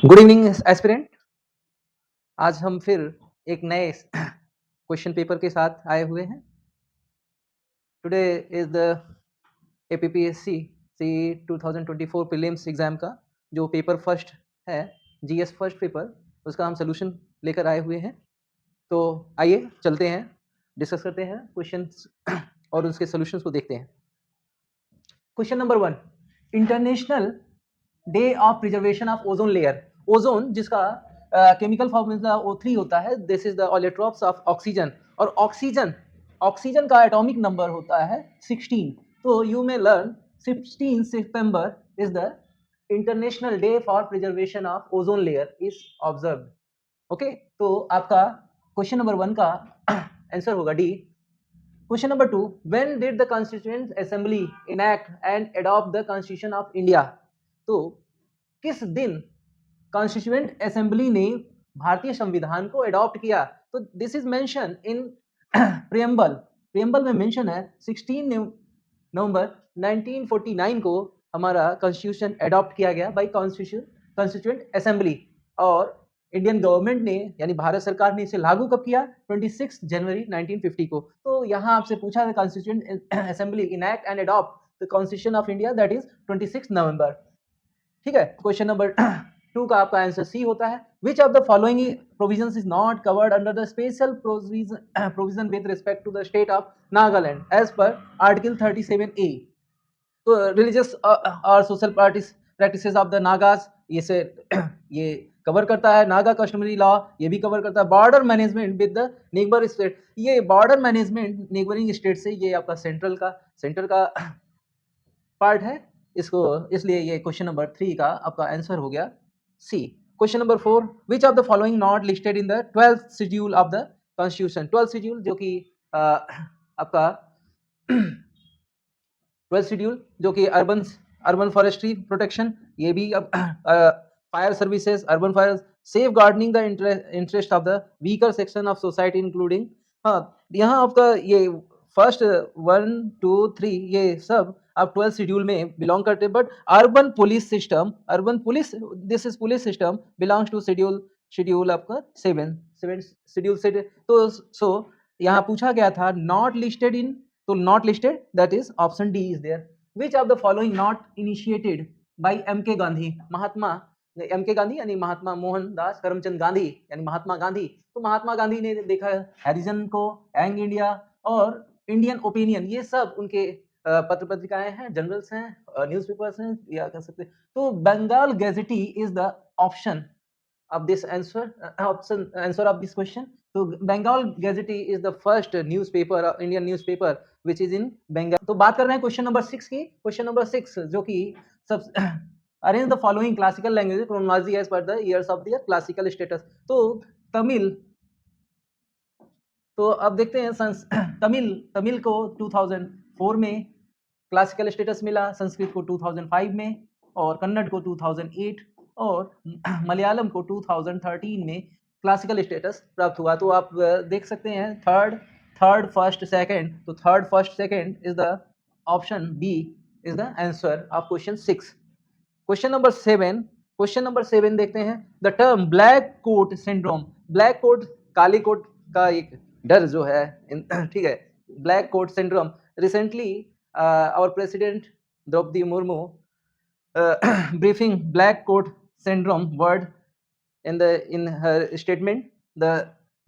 Good evening aspirant. आज हम फिर एक नए क्वेश्चन पेपर के साथ आए हुए हैं। Today is the APPSC C 2024 prelims exam का जो पेपर फर्स्ट है, जीएस फर्स्ट पेपर, उसका हम सोल्यूशन लेकर आए हुए हैं। तो आइए चलते हैं, डिस्कस करते हैं क्वेश्चंस और उसके सोल्यूशंस को देखते हैं। Question number 1, international day of preservation of ozone layer. Ozone जिसका केमिकल फॉर्मूला O3 होता है, this is the allotropes of oxygen, और ऑक्सीजन का एटॉमिक नंबर होता है 16। तो यू मे लर्न 16 सितंबर is the international day for preservation of ozone layer is observed. Okay, तो आपका क्वेश्चन नंबर 1 का आंसर होगा D. Question number 2, when did the Constituent Assembly enact and adopt the Constitution of India? तो किस दिन constituent assembly ने भारतीय संविधान को अडॉप्ट किया? तो this is mention in preamble में मेंशन है 16 नवंबर 1949 को हमारा कॉन्स्टिट्यूशन अडॉप्ट किया गया बाय कॉन्स्टिट्यूएंट असेंबली, और इंडियन गवर्नमेंट ने यानी भारत सरकार ने इसे लागू कब किया? 26 जनवरी 1950 को। तो यहाँ आपसे पूछा था constituent assembly enact and adopt the constitution of India, that is 26 नवंबर। ठीक है, क्वेश्चन नंबर 2 का आपका आंसर सी होता है। Which of the following provisions is not covered under the special provision with respect to the state of Nagaland as per article 37A? तो religious और social practices of the Nagas, ये cover करता है। Naga customary law ये भी cover करता है। Border management with the neighbour state, ये बॉर्डर मैनेजमेंट नेबरिंग स्टेट से, ये आपका सेंटर का पार्ट है इसको, इसलिए ये क्वेश्चन नंबर 3 का आपका आंसर हो गया C. Question number 4, which of the following not listed in the 12th schedule of the constitution? 12th schedule जो कि आपका 12th शेड्यूल जो कि अर्बन फॉरेस्ट्री प्रोटेक्शन, ये भी fire services, urban fire, safe gardening the interest of the weaker section of society including, हाँ यहाँ आपका ये फर्स्ट 1 2 3 ये सब आप 12th शेड्यूल में बिलोंग करते हैं। But urban police this is police system belongs to schedule आपका 7 शेड्यूल से। तो सो यहाँ पूछा गया था नॉट लिस्टेड इन, तो not listed, that is option D is there. Which of the following not initiated by M K. Gandhi? M K. Gandhi यानी महात्मा मोहनदास करमचंद गांधी यानी महात्मा गांधी। तो महात्मा गांधी ने देखा हैरिजन को, यंग इंडिया और इंडियन ओपिनियन, ये सब उनके पत्र पत्रिकाएं हैं, जर्नल्स हैं, न्यूज़पेपर्स हैं, या कह सकते। तो Bengal gazette is the option of this answer of this question. तो Bengal gazette is the first newspaper, Indian newspaper which is in Bengal. तो बात कर रहे हैं क्वेश्चन नंबर 6 की। क्वेश्चन नंबर 6 जो कि सब arrange the following classical language chronology as per the years of their classical status. तो तमिल, तो अब देखते हैं तमिल को 2004 में क्लासिकल स्टेटस मिला, संस्कृत को 2005 में, और कन्नड़ को 2008, और मलयालम को 2013 में क्लासिकल स्टेटस प्राप्त हुआ। तो आप देख सकते हैं थर्ड फर्स्ट सेकंड, तो third first second is the option B is the answer of question 6। Question number 7 देखते हैं। The term black coat syndrome, black coat, काली कोट का एक डर जो है, ठीक है, black coat syndrome, recently our president Draupadi Murmu briefing black coat syndrome word in her statement.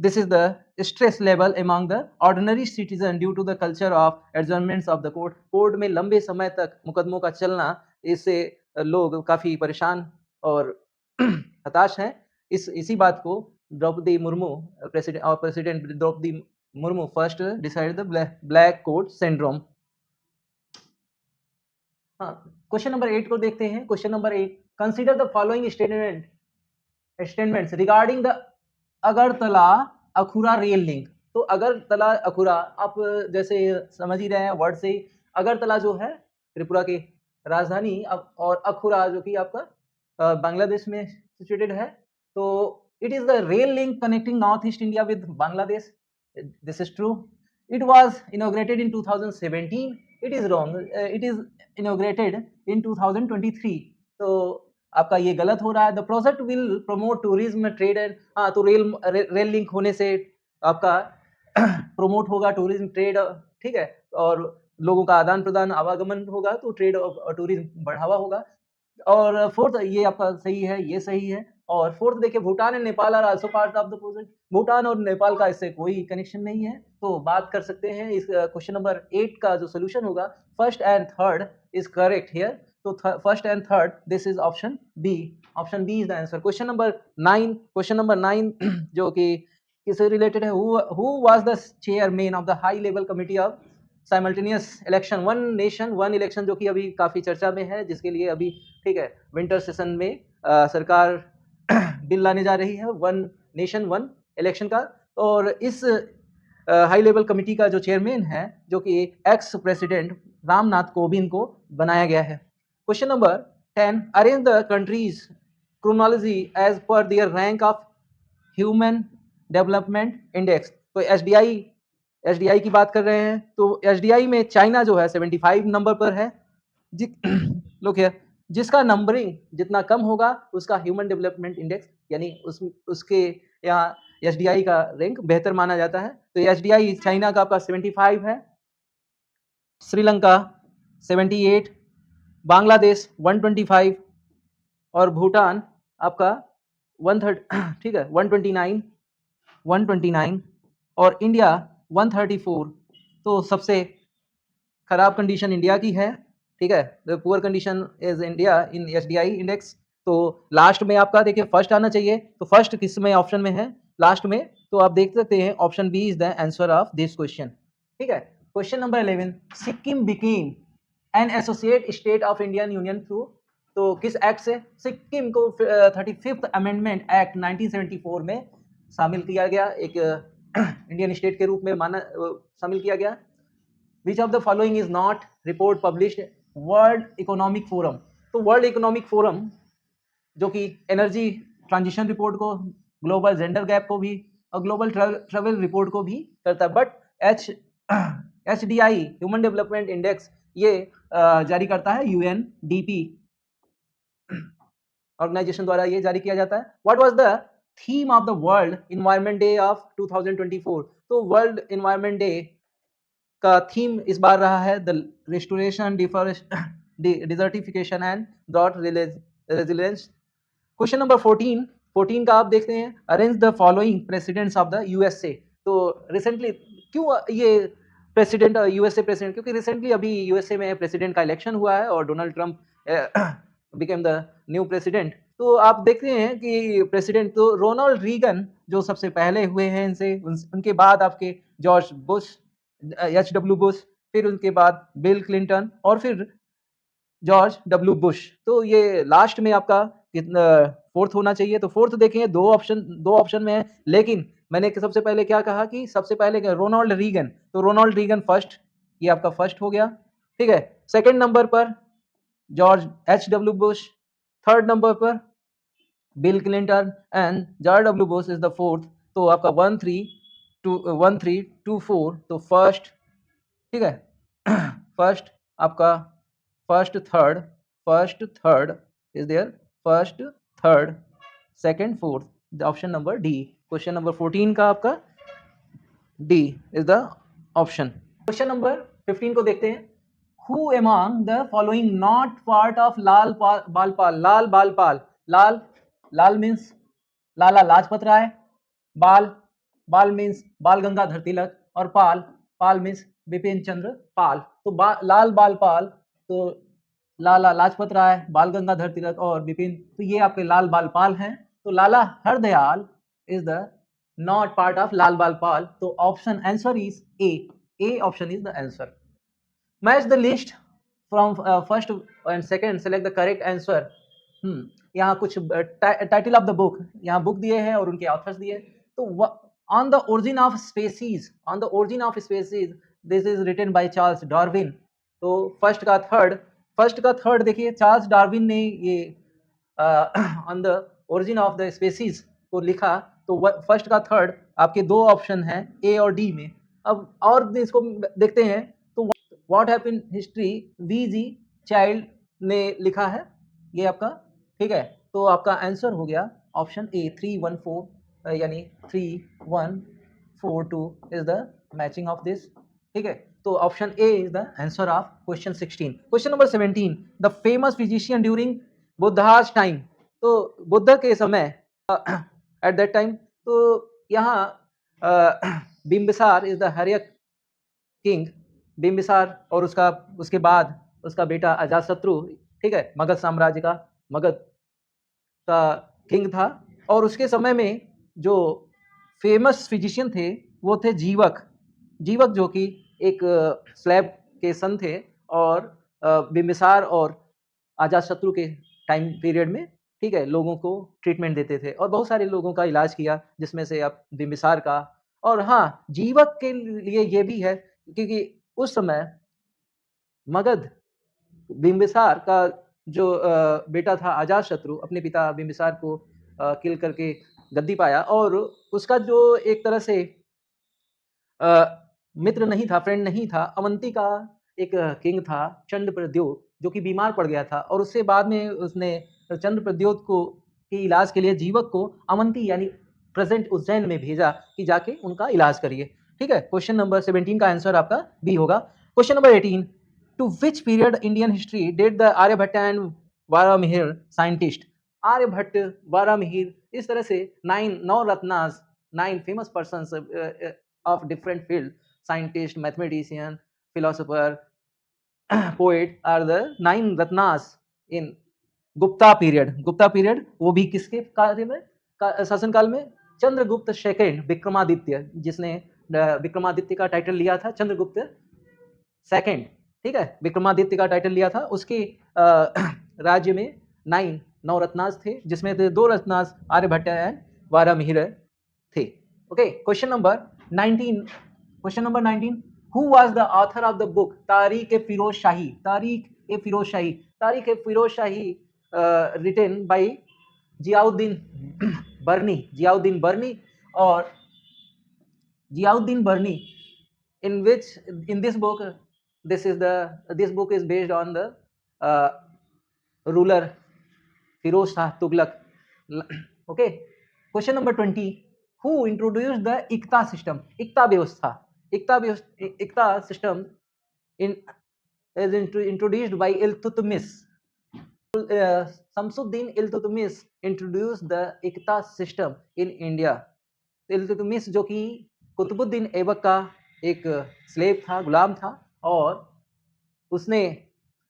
This is the stress level among the ordinary citizen due to the culture of adjournments of the court. Court में लंबे समय तक मुकदमों का चलना, इससे लोग काफी परेशान और हताश हैं। इसी बात को Draupadi Murmu, president Draupadi Murmu first decide the black coat syndrome. हाँ, क्वेश्चन नंबर 8 को देखते हैं। Question number 8, consider the following statements regarding the Agartala Akhaura rail link. तो अगरतला अखुरा, आप जैसे समझ ही रहे हैं वर्ड से, अगरतला जो है त्रिपुरा की राजधानी, और अखुरा जो कि आपका बांग्लादेश में सिचुएटेड है। तो it is the rail link connecting north east India with Bangladesh, this is true. It was inaugurated in 2017, it is wrong, it is inaugurated in 2023। तो आपका ये गलत हो रहा है। The project will promote tourism trade and, हाँ तो rail link होने से आपका प्रमोट होगा टूरिज्म ट्रेड, ठीक है, और लोगों का आदान प्रदान आवागमन होगा तो ट्रेड और टूरिज्म बढ़ावा होगा। और फोर्थ ये आपका सही है, ये सही है। और फोर्थ देखिए, Bhutan and Nepal are also part of the project. Bhutan और नेपाल का इससे कोई कनेक्शन नहीं है, तो बात कर सकते हैं इस क्वेश्चन नंबर 8 का जो सोल्यूशन होगा, first and third is correct here. तो first and third, this is option B. Option B is the answer. Question number 9 जो कि किससे रिलेटेड है, who was the chairman of the high level committee of simultaneous election one nation one election, जो कि अभी काफी चर्चा में है, जिसके लिए अभी, ठीक है, विंटर सेशन में सरकार बिल लाने जा रही है वन नेशन वन इलेक्शन का। और इस हाई लेवल कमिटी का जो चेयरमैन है, जो कि एक्स प्रेसिडेंट रामनाथ कोविंद को बनाया गया है। Question number 10, arrange the countries chronology as per their rank of human development index. तो एसडीआई की बात कर रहे हैं, तो एसडीआई में चाइना जो है 75 नंबर पर है। लोग है, जिसका नंबरिंग जितना कम होगा उसका ह्यूमन डेवलपमेंट इंडेक्स, यानी उसके यहाँ एसडीआई का रैंक बेहतर माना जाता है। तो एसडीआई चाइना का आपका 75 है, श्रीलंका 78, बांग्लादेश 125 और भूटान आपका 130, ठीक है, 129 और इंडिया 134। तो सबसे खराब कंडीशन इंडिया की है, ठीक है, the poor condition is India in SDI index. तो लास्ट में आपका देखिए फर्स्ट आना चाहिए, तो फर्स्ट किस में ऑप्शन में है, लास्ट में, तो आप देख सकते हैं option B is the answer of this question, ठीक है। Question number 11, Sikkim became an associate state of Indian union through. तो किस एक्ट से सिक्किम को 35th अमेंडमेंट एक्ट 1974 में शामिल किया गया, एक इंडियन स्टेट के रूप में शामिल किया गया। Which of the following is not report published world economic forum. तो वर्ल्ड इकोनॉमिक फोरम जो कि एनर्जी ट्रांजिशन रिपोर्ट को, ग्लोबल जेंडर गैप को भी और ग्लोबल ट्रेवल रिपोर्ट को भी करता है, but HDI human development index ये जारी करता है यूएनडीपी ऑर्गेनाइजेशन द्वारा ये जारी किया जाता है। What was the theme of the world environment day of 2024। तो वर्ल्ड एनवायरनमेंट डे का थीम इस बार रहा है the restoration desertification and drought resilience. Question number 14 का आप देखते हैं, arrange the following presidents of the USA. तो रिसेंटली क्यों ये प्रेसिडेंट यूएसए प्रेसिडेंट, क्योंकि रिसेंटली अभी यूएसए में प्रेसिडेंट का इलेक्शन हुआ है और Donald Trump became the new president. तो आप देखते हैं कि प्रेसिडेंट तो रोनाल्ड रीगन जो सबसे पहले हुए हैं इनसे, उनके बाद आपके जॉर्ज बुश, एचडब्ल्यू बुश, फिर उनके बाद बिल क्लिंटन और फिर जॉर्ज डब्ल्यू बुश। तो ये लास्ट में आपका कितना फोर्थ होना चाहिए। तो फोर्थ देखें, दो ऑप्शन में है, लेकिन मैंने सबसे पहले क्या कहा कि सबसे पहले रोनाल्ड रीगन, तो रोनाल्ड रीगन फर्स्ट, ये आपका फर्स्ट हो गया, ठीक है। सेकंड नंबर पर George H W Bush, third number पर Bill Clinton and George W Bush is the fourth. तो आपका 1-3-2-4, तो फर्स्ट, ठीक है, फर्स्ट आपका first third is there, first third second fourth, option number D. Question number 14 का आपका D is the option. Question number 15 को देखते हैं, who among the following not part of Lal Bal Pal. Lal means Lala Lajpat Rai, बाल मीन्स बाल गंगाधर तिलक और पाल मीन्स बिपिन चंद्र पाल। तो लाल बाल पाल, तो लाला लाजपत राय, बाल गंगाधर तिलक और बिपिन, तो ये आपके लाल बाल पाल हैं। तो Lala Hardayal is the not part of Lal Bal Pal. तो option answer is A option is the answer. Match the list from first and second, select the correct answer. यहाँ कुछ टाइटल ऑफ द बुक, यहाँ बुक दिए हैं और उनके ऑथर्स दिए। तो on the origin of species, this is written by Charles Darwin. तो फर्स्ट का थर्ड देखिए, चार्ल्स डार्विन ने ये on the origin of the species को लिखा। तो फर्स्ट का थर्ड आपके दो ऑप्शन हैं ए और डी में। अब और इसको देखते हैं, तो what happened history V G Childe ने लिखा है, ये आपका ठीक है, तो आपका आंसर हो गया ऑप्शन ए 314 यानी 3142 is the matching of this. ठीक है, तो option A is the answer of question 16। Question number 17, the famous physician during Buddha's time. तो बुद्ध के समय एट दैट टाइम, तो यहाँ Bimbisara is the Haryanka king. Bimbisara और उसके बाद उसका बेटा अजातशत्रु, ठीक है, मगध साम्राज्य का, मगध का किंग था। और उसके समय में जो फेमस फिजिशियन थे वो थे जीवक। जीवक जो कि एक स्लैब के सन थे और बिम्बिसार और अजातशत्रु के टाइम पीरियड में, ठीक है, लोगों को ट्रीटमेंट देते थे और बहुत सारे लोगों का इलाज किया, जिसमें से अब बिम्बिसार का। और हाँ, जीवक के लिए ये भी है क्योंकि उस समय मगध, बिम्बिसार का जो बेटा था अजातशत्रु, अपने पिता बिम्बिसार को किल करके गद्दी पाया और उसका जो एक तरह से मित्र नहीं था, फ्रेंड नहीं था, अवंती का एक किंग था चंद्रप्रद्योत, जो कि बीमार पड़ गया था और उससे बाद में उसने चंद्रप्रद्योत को के इलाज के लिए जीवक को अवंती यानी प्रेजेंट उज्जैन में भेजा कि जाके उनका इलाज करिए। ठीक है, क्वेश्चन नंबर 17 का आंसर आपका बी होगा। Question number 18, to which period Indian history date the Aryabhata and Varahamihira scientist. Aryabhata, Varahamihira, इस तरह से 9 रत्नास, 9 famous persons of different field, scientist, mathematician, philosopher, poet are the 9 ratnas in Gupta period. Gupta period वो भी किसके कार्य में, शासनकाल में? चंद्रगुप्त सेकंड, विक्रमादित्य, जिसने विक्रमादित्य का टाइटल लिया था चंद्रगुप्त सेकंड। ठीक है, विक्रमादित्य का टाइटल लिया था, उसके राज्य में 9 रत्नास थे, जिसमें 2 रत्नास आर्यभट्ट एंड वारामिहिर थे। Okay, question number 19, question number 19, who was the author of the book Tarikh i Firoz Shahi. Tarikh i Firoz Shahi, Tarikh i Firoz Shahi written by Ziauddin Barani, Ziauddin Barani और जियाउद्दीन बर्नी, in which in this book this book is based on the ruler Firoz Shah Tughlaq. Okay, question number 20, who introduced the ikta system, ikta व्यवस्था, ikta system is introduced by Iltutmish. Shamsuddin Iltutmish introduced the ikta system in India. Iltutmish जो कि कुतुबुद्दीन ऐबक का एक slave था, गुलाम था, और उसने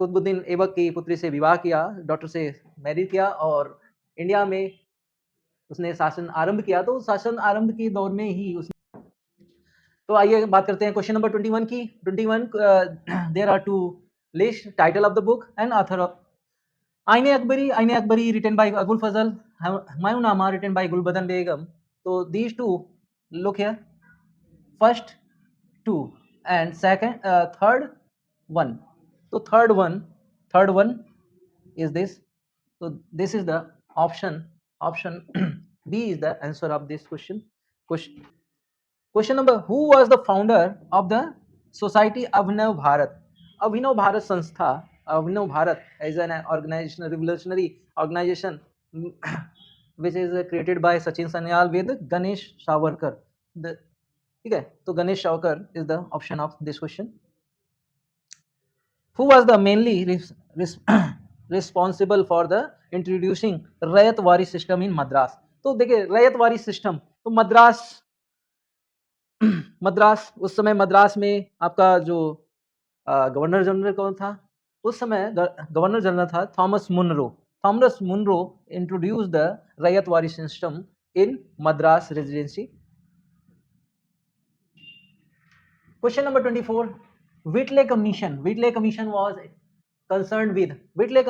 कुतुबुद्दीन ऐबक की पुत्री से विवाह किया, डॉटर से मैरिज किया और इंडिया में उसने शासन आरंभ किया। तो शासन आरंभ के दौर में ही उसने, तो आइए बात करते हैं क्वेश्चन नंबर 21 की। 21, there are two list title of the book and author of. Ain i Akbari written by Abul Fazl, Humayunnama written by Gulbadan Begum. So these two, look here, first two and second, third one. So third one is this. So this is the option B is the answer of this question. Question number, who was the founder of the Society Abhinav Bharat? Abhinav Bharat Sanstha, Abhinav Bharat is an organization, revolutionary organization which is created by Sachin Sanyal with Ganesh Savarkar. ठीक है, तो Ganesh Savarkar is the option of this question. Who was the mainly responsible for the introducing ryotwari system in Madras? तो देखिए ryotwari system, तो मद्रास उस समय मद्रास में आपका जो गवर्नर जनरल कौन था उस समय? गवर्नर जनरल था Thomas Munro. Thomas Munro introduced the Rayatwari system in Madras Residency. Question number 24, Whitley Commission. Whitley Commission was concerned with, Whitley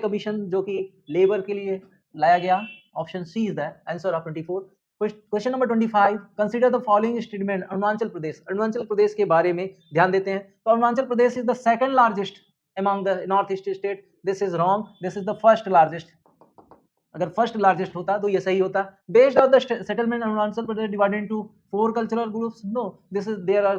Commission जो कि लेबर के लिए लाया गया, option C is the answer of 24. Question number 25, consider the following statement. Arunachal Pradesh के बारे में ध्यान देते हैं। तो Arunachal Pradesh is the second largest among the north east state. This is wrong, this is the first largest. अगर फर्स्ट लार्जेस्ट होता तो ये सही होता। Based on the settlement Arunachal Pradesh divided into 4 cultural groups, no, this is there are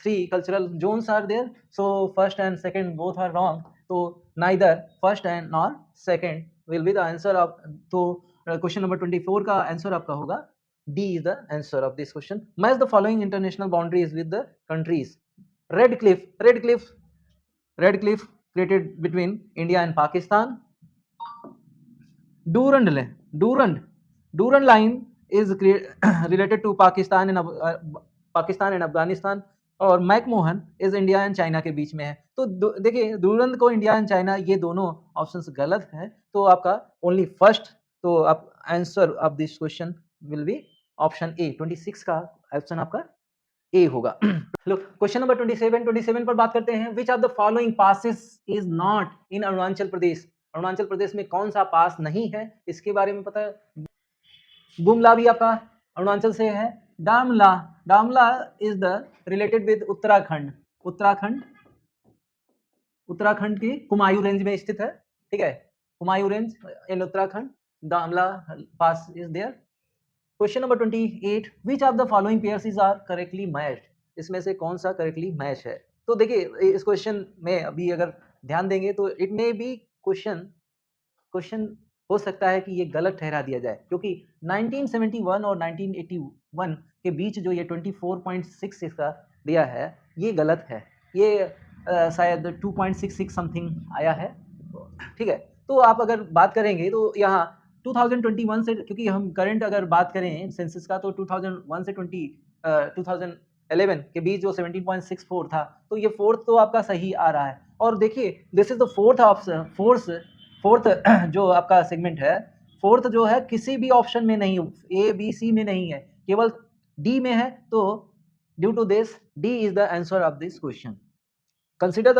3 cultural zones are there, so first and second both are wrong. तो neither first and nor second will be the answer of, तो question number 24 का answer आपका होगा D is the answer of this question. Match the following international boundaries with the countries. Red Cliff created between India and Pakistan. Durand line is related to Pakistan and Afghanistan, और McMahon is India and China के बीच में है। तो देखिए Durand को India and China, ये दोनों options गलत है, तो आपका ओनली फर्स्ट, तो आप answer of this question will be option ए, 26 का ऑप्शन आपका ए होगा। Look, क्वेश्चन नंबर 27 पर बात करते हैं। Which of the following passes is not in Arunachal Pradesh. Arunachal Pradesh में कौन सा पास नहीं है, इसके बारे में पता है। गुमला भी आपका अरुणाचल से है। Damla is the related with Uttarakhand की कुमायूं रेंज में स्थित है, ठीक है, Kumaon range in Uttarakhand, Damla pass is there. Question number 28, which of the following pairs are correctly matched. इसमें से कौन सा करेक्टली मैच है। तो देखिए इस क्वेश्चन में अभी अगर ध्यान देंगे तो इट मे बी क्वेश्चन हो सकता है कि ये गलत ठहरा दिया जाए, क्योंकि 1971 और 1981 के बीच जो ये 24.66 इसका दिया है ये गलत है, ये शायद 2.66 समथिंग आया है, ठीक है। तो आप अगर बात करेंगे तो यहाँ 2021 से, क्योंकि हम करंट अगर बात करें सेंसस का, तो 2001 से 2011 के बीच जो 17.64 था, तो ये फोर्थ तो आपका सही आ रहा है। और देखिए दिस इज द फोर्थ जो आपका सेगमेंट है, फोर्थ जो है किसी भी ऑप्शन में नहीं, ए बी सी में नहीं है, केवल डी में है। तो due to this D is the answer of this question. Consider the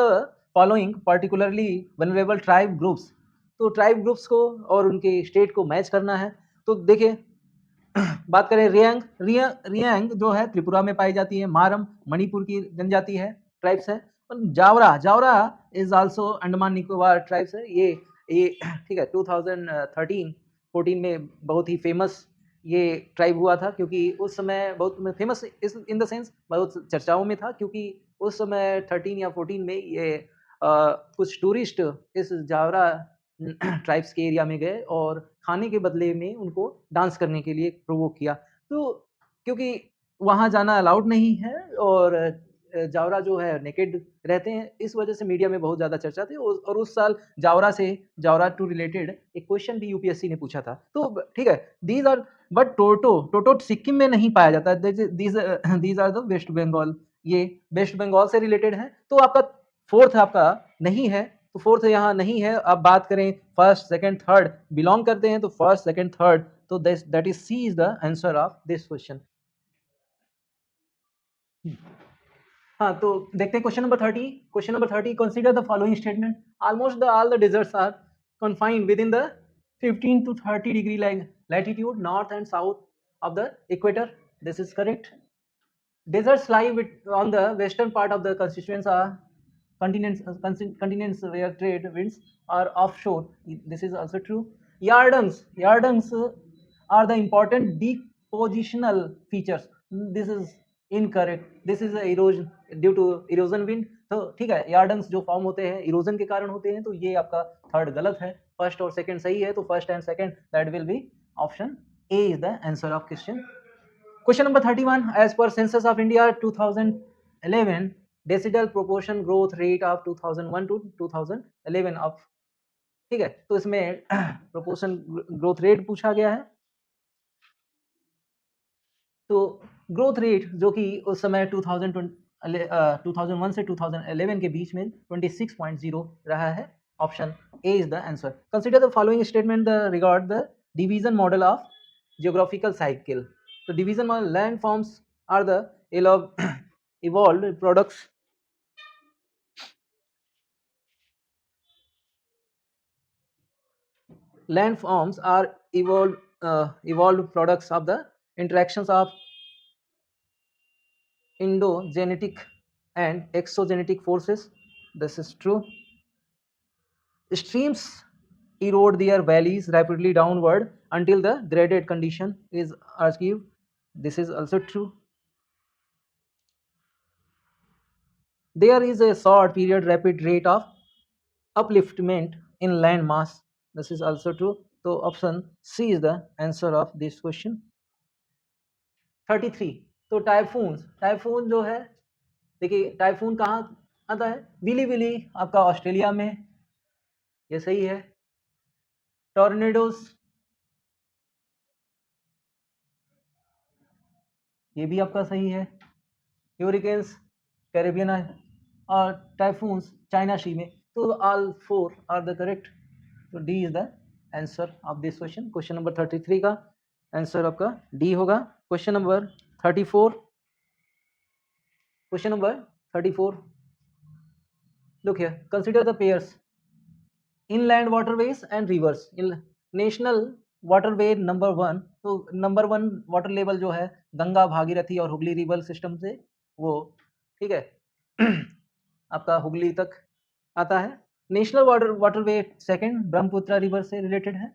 following particularly vulnerable tribe groups. तो ट्राइब ग्रुप्स को और उनके स्टेट को मैच करना है। तो देखिए बात करें रियांग जो है त्रिपुरा में पाई जाती है, मारम मणिपुर की जनजाति है, ट्राइब्स है, Jaora is also Andaman Nicobar tribes है। ये ठीक है, 2013-14 में बहुत ही फेमस ये ट्राइब हुआ था, क्योंकि उस समय बहुत फेमस इन द सेंस बहुत चर्चाओं में था, क्योंकि उस समय 13 या 14 में ये कुछ टूरिस्ट इस जावरा ट्राइब्स के एरिया में गए और खाने के बदले में उनको डांस करने के लिए प्रोवोक किया। तो क्योंकि वहाँ जाना अलाउड नहीं है और जावरा जो है नेकेड रहते हैं, इस वजह से मीडिया में बहुत ज़्यादा चर्चा थी। और उस साल जावरा टू रिलेटेड एक क्वेश्चन भी यूपीएससी ने पूछा था। तो ठीक है, these are but Toto Sikkim में नहीं पाया जाता है, these are the West Bengal, ये वेस्ट बंगाल से रिलेटेड है। तो आपका फोर्थ आपका नहीं है, तो फोर्थ यहाँ नहीं है। अब बात करें फर्स्ट सेकंड थर्ड बिलोंग करते हैं, तो फर्स्ट सेकंड थर्ड, तो that is C is the answer of this question. हाँ, तो देखते हैं question number 30। Consider the following statement. Almost all the deserts are confined within the 15 to 30 degree latitude north and south of the equator. This is correct. Deserts lie on the western part of the continents where trade winds are offshore. This is also true. Yardungs are the important depositional features. This is incorrect. This is erosion due to erosion wind. तो ठीक है, यार्डंग्स जो form होते हैं erosion के कारण होते हैं, तो ये आपका थर्ड गलत है, फर्स्ट और सेकंड सही है। तो first and second that will be option A is the answer of question. Question number 31, as per census of India 2011 decadal proportion growth rate of 2001 to 2011 of, ठीक है, तो इसमें प्रोपोर्शन ग्रोथ रेट पूछा गया है। तो ग्रोथ रेट जो कि उस समय 2001 से 2011 के बीच में 26.0 रहा है, option A is the answer. Consider the following statement the regard the division model of geographical cycle. तो division model, land forms are the evolved products landforms are evolved products of the interactions of endogenetic and exogenetic forces. This is true. Streams erode their valleys rapidly downward until the graded condition is achieved. This is also true. There is a short period rapid rate of upliftment in land mass. This is also true. So option C is the answer of this question. 33. तो typhoon जो है, देखिए typhoon कहाँ आता है? Willie Willie आपका Australia में, ये सही है. टॉर्नेडोज, ये भी आपका सही है. ह्यूरिकेन्स कैरेबियन और टाइफून्स चाइना सी में. तो ऑल 4 आर द करेक्ट. तो D is the answer of this question. Question number 33 का आंसर आपका डी होगा. Question number 34. Question number 34. Look here. Consider the pairs inland waterways and rivers. In national waterway number 1, तो number 1 water level जो है गंगा, भागीरथी और Hooghly river system से, वो ठीक है आपका हुगली तक आता है. National waterway second Brahmaputra river से रिलेटेड है.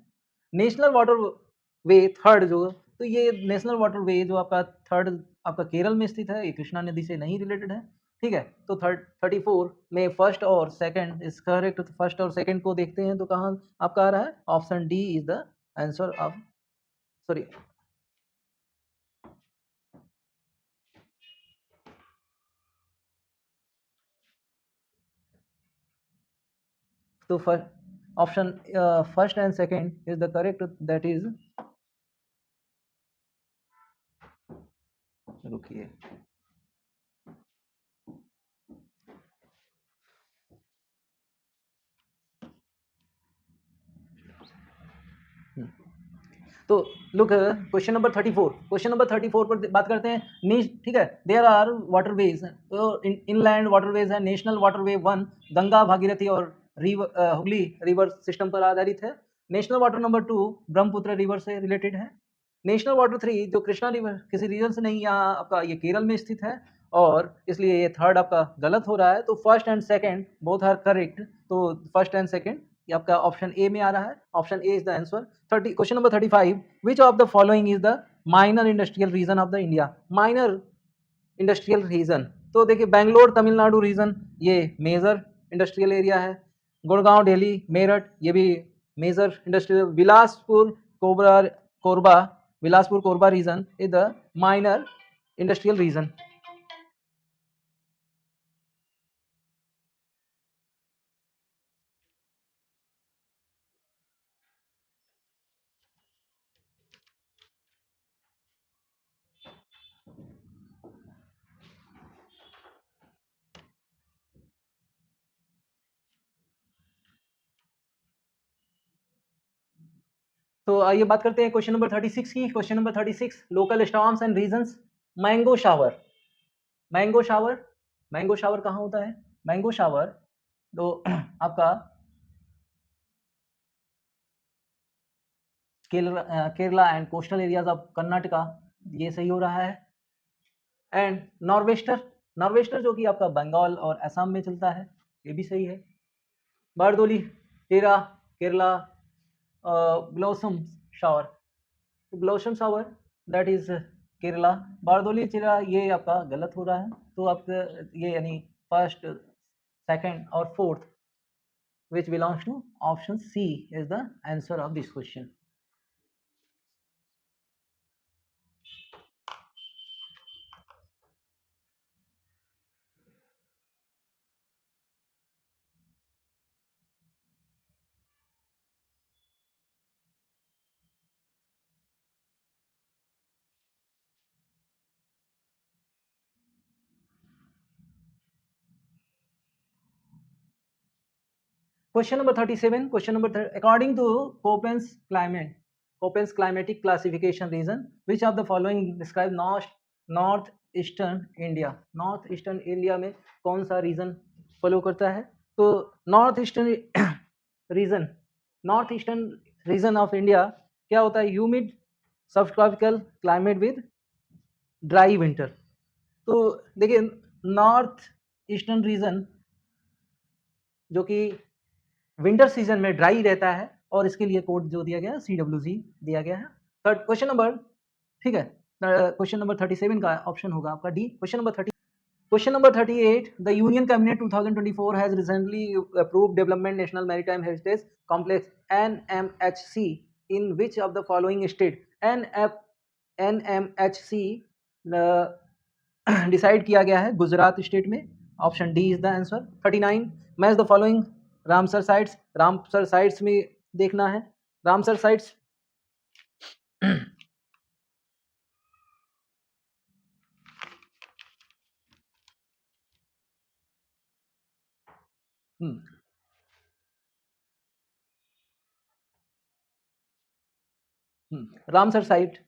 नेशनल वाटरवे थर्ड जो, तो ये नेशनल वाटरवे जो आपका थर्ड आपका केरल में स्थित है, ये कृष्णा नदी से नहीं रिलेटेड है. ठीक है. तो 34 में फर्स्ट और सेकंड इज करेक्ट. तो फर्स्ट और सेकंड को देखते हैं तो कहाँ आपका आ रहा है? Option D is the answer of, sorry, तो option first and second is the correct. That is, रुकिए, तो look question number 34. Question number 34 पर बात करते हैं. ठीक है. There are waterways, inland waterways है. नेशनल वाटरवे 1 गंगा, भागीरथी और हुगली रिवर सिस्टम पर आधारित है. National water number 2 Brahmaputra river से रिलेटेड है. नेशनल वाटर 3 जो कृष्णा रिवर किसी रीजन से नहीं, यहाँ आपका ये केरल में स्थित है और इसलिए ये थर्ड आपका गलत हो रहा है. तो first and second both are correct. तो फर्स्ट एंड सेकंड ये आपका ऑप्शन ए में आ रहा है. Option A is the answer. 30. Question number 35. Which of the following is the minor industrial region of the India? Minor industrial region, तो देखिए Bangalore Tamil Nadu region ये मेजर इंडस्ट्रियल एरिया है. गुड़गांव, दिल्ली, मेरठ ये भी major industrial. Bilaspur Korba region is the minor industrial region. तो आइए बात करते हैं क्वेश्चन नंबर 36 की. Question number 36, local storms and reasons. Mango shower. Mango shower कहाँ होता है? मैंगो शावर तो आपका Kerala and coastal areas of Karnataka, ये सही हो रहा है. एंड नॉर्वेस्टर जो कि आपका बंगाल और असम में चलता है, ये भी सही है. बारदोली टेरा Kerala blossom shower, blossom shower that is Kerala. Bardoli टेरा ये आपका गलत हो रहा है. तो आपका ये यानी फर्स्ट, सेकंड और fourth which belongs to option C is the answer of this question. Question number 37. Question number according to Köppens climatic classification region, which of the following describe north eastern India? North eastern India में कौन सा reason follow करता है? तो north eastern region of India क्या होता है? Humid subtropical climate with dry winter. तो देखिए नॉर्थ ईस्टर्न रीजन जो कि विंटर सीजन में ड्राई रहता है और इसके लिए कोड जो दिया गया CWG दिया गया है. थर्ड क्वेश्चन नंबर, ठीक है, क्वेश्चन नंबर 37 का ऑप्शन होगा आपका D. Question number 30. Question number 38. The Union Cabinet 2024 has recently approved Development National Maritime Heritage Complex NMHC in which of the following state? NMHC decide किया गया है Gujarat state में. Option D is the answer. 39. Match the following Ramsar sites. Ramsar sites में देखना है. Ramsar sites Ramsar site.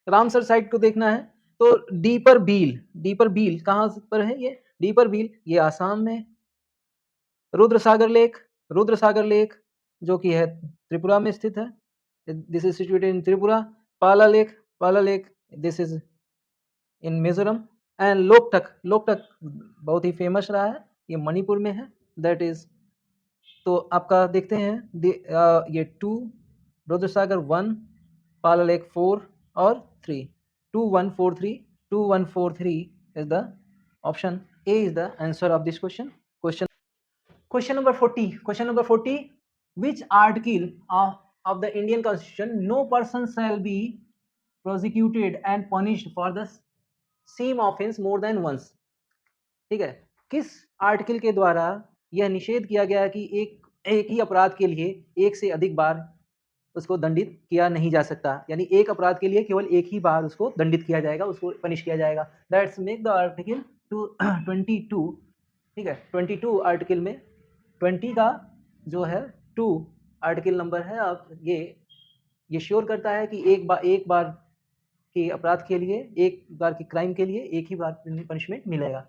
Ramsar site को देखना है तो डीपर बील. डीपर बील कहाँ पर है? ये डीपर बील ये आसाम में. रुद्रसागर लेक. रुद्रसागर लेक जो कि है त्रिपुरा में स्थित है. This is situated in Tripura. पाला लेक. पाला lake this is in Mizoram. And Loktak. Loktak बहुत ही फेमस रहा है, ये मणिपुर में है. दैट इज तो आपका देखते हैं ये 2, रुद्रसागर 1, पाला लेक 4 और 3. 2143. 2143 is the option A is the answer of this question. Question number 40. Question number 40. Which article of the Indian Constitution no person shall be prosecuted and punished for the same offense more than once? ठीक है, किस article के द्वारा यह निषेध किया गया कि एक ही अपराध के लिए एक से अधिक बार उसको दंडित किया नहीं जा सकता, यानी एक अपराध के लिए केवल एक ही बार उसको दंडित किया जाएगा, उसको पनिश किया जाएगा. That's make the article 22. ठीक है, 22 आर्टिकल में 20 का जो है 2 आर्टिकल नंबर है. आप ये श्योर करता है कि एक बार के अपराध के लिए, एक बार के क्राइम के लिए एक ही बार पनिशमेंट मिलेगा.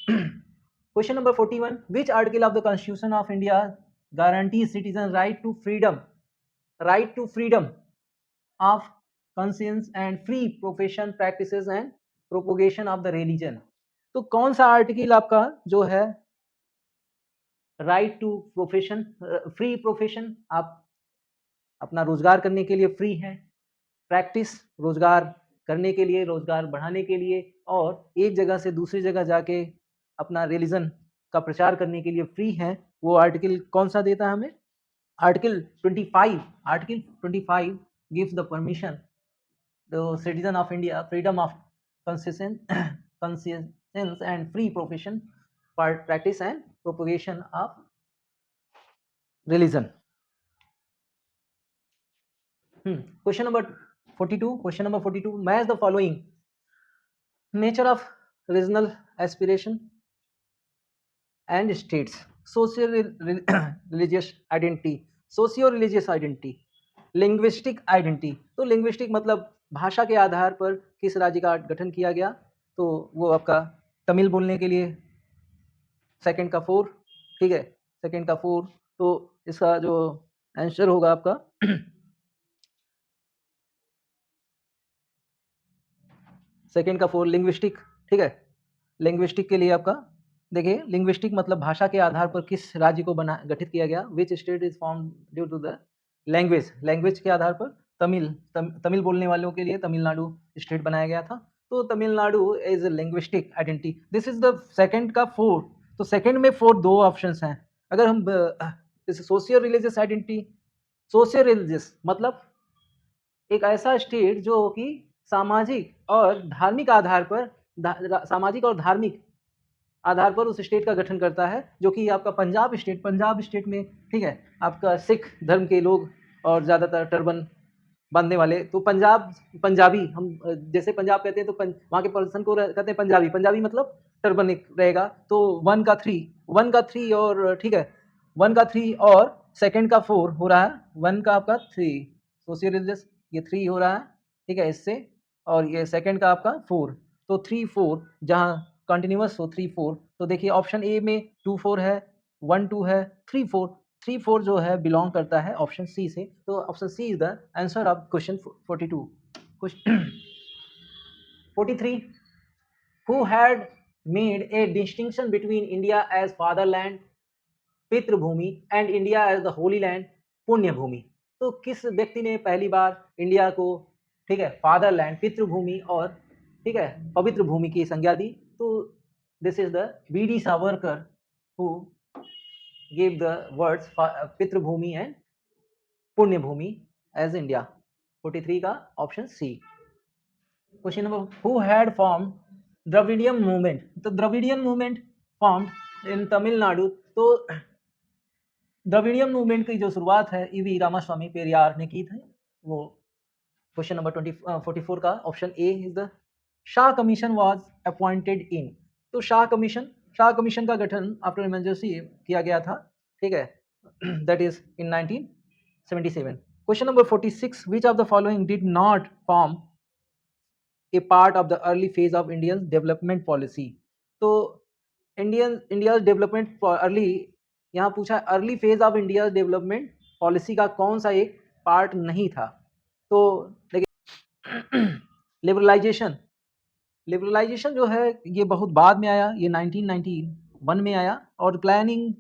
Question number 41. Which article of the constitution of India guarantees citizen right to freedom of conscience and free profession practices and propagation of the religion? तो कौन सा आर्टिकल आपका जो है right to profession, free profession, आप अपना रोजगार करने के लिए फ्री है, प्रैक्टिस रोजगार करने के लिए, रोजगार बढ़ाने के लिए, और एक जगह से दूसरी जगह जाके अपना रिलीजन का प्रचार करने के लिए फ्री है, वो आर्टिकल कौन सा देता है हमें? Article 25. Article 25 gives the permission the citizen of India freedom of conscience and free profession, practice and propagation of religion. Question number 42. Question number 42. Match the following. Nature of regional aspiration and states. Socio-religious identity. Socio-religious identity. Linguistic identity. तो linguistic मतलब भाषा के आधार पर किस राज्य का गठन किया गया, तो वो आपका तमिल बोलने के लिए सेकंड का 4. ठीक है, सेकंड का 4. तो इसका जो आंसर होगा आपका सेकंड का 4 लिंग्विस्टिक. ठीक है, लिंग्विस्टिक के लिए आपका देखिए, लिंग्विस्टिक मतलब भाषा के आधार पर किस राज्य को गठित किया गया. Which state is form due to the language. Language के आधार पर तमिल बोलने वालों के लिए तमिलनाडु स्टेट बनाया गया था. तो Tamil Nadu is linguistic identity. This is the second का 4. तो सेकंड में 4 2 ऑप्शंस हैं. अगर हम socio religious identity, socio religious मतलब एक ऐसा स्टेट जो कि सामाजिक और धार्मिक आधार पर, सामाजिक और धार्मिक आधार पर उस स्टेट का गठन करता है, जो कि आपका पंजाब स्टेट में, ठीक है, आपका सिख धर्म के लोग और ज़्यादातर टर्बन बांधने वाले. तो पंजाबी, हम जैसे पंजाब कहते हैं तो वहाँ के पर्सन को कहते हैं पंजाबी. पंजाबी मतलब टर्बन रहेगा. तो 1 का 3 और ठीक है, 1 का 3 और सेकंड का 4 हो रहा है. 1 का आपका 3 सोशियो रिलीजियस, ये 3 हो रहा है. ठीक है, इससे, और ये सेकंड का आपका 4. तो 3 4 जहाँ कंटिन्यूअस हो 3 4. तो देखिए ऑप्शन ए में 2 4 है, 1 2 है, 3 4. 3 4 जो है बिलोंग करता है ऑप्शन सी से. तो option C is the answer of question 42. Question 43. Who had made a distinction between India as fatherland pitribhumi and India as the holy land punya bhumi? तो किस व्यक्ति ने पहली बार इंडिया को, ठीक है, फादरलैंड पितृभूमि और, ठीक है, पवित्र भूमि की संज्ञा दी? तो This is the B.D. Savarkar who gave the words Pitra Bhumi and Punya Bhumi as India. 43 का option C. Question number, who had form Dravidian movement. तो Dravidian movement formed in Tamil Nadu. तो द्रविडियन मूवमेंट की जो शुरुआत है EV Ramaswamy Periyar ने की थी. वो क्वेश्चन नंबर 44 का option A is the. Shah commission was appointed in. तो शाह कमीशन का गठन आफ्टर इमरजेंसी किया गया था. ठीक है, that is in 1977. Question number 46, which of the following did not form A part of the early phase of Indian development policy. तो India development early, यहाँ पूछा early phase of India development policy का कौन सा एक part नहीं था. तो देखिए, लिबरलाइजेशन जो है ये बहुत बाद में आया, ये 1991 में आया. और planning,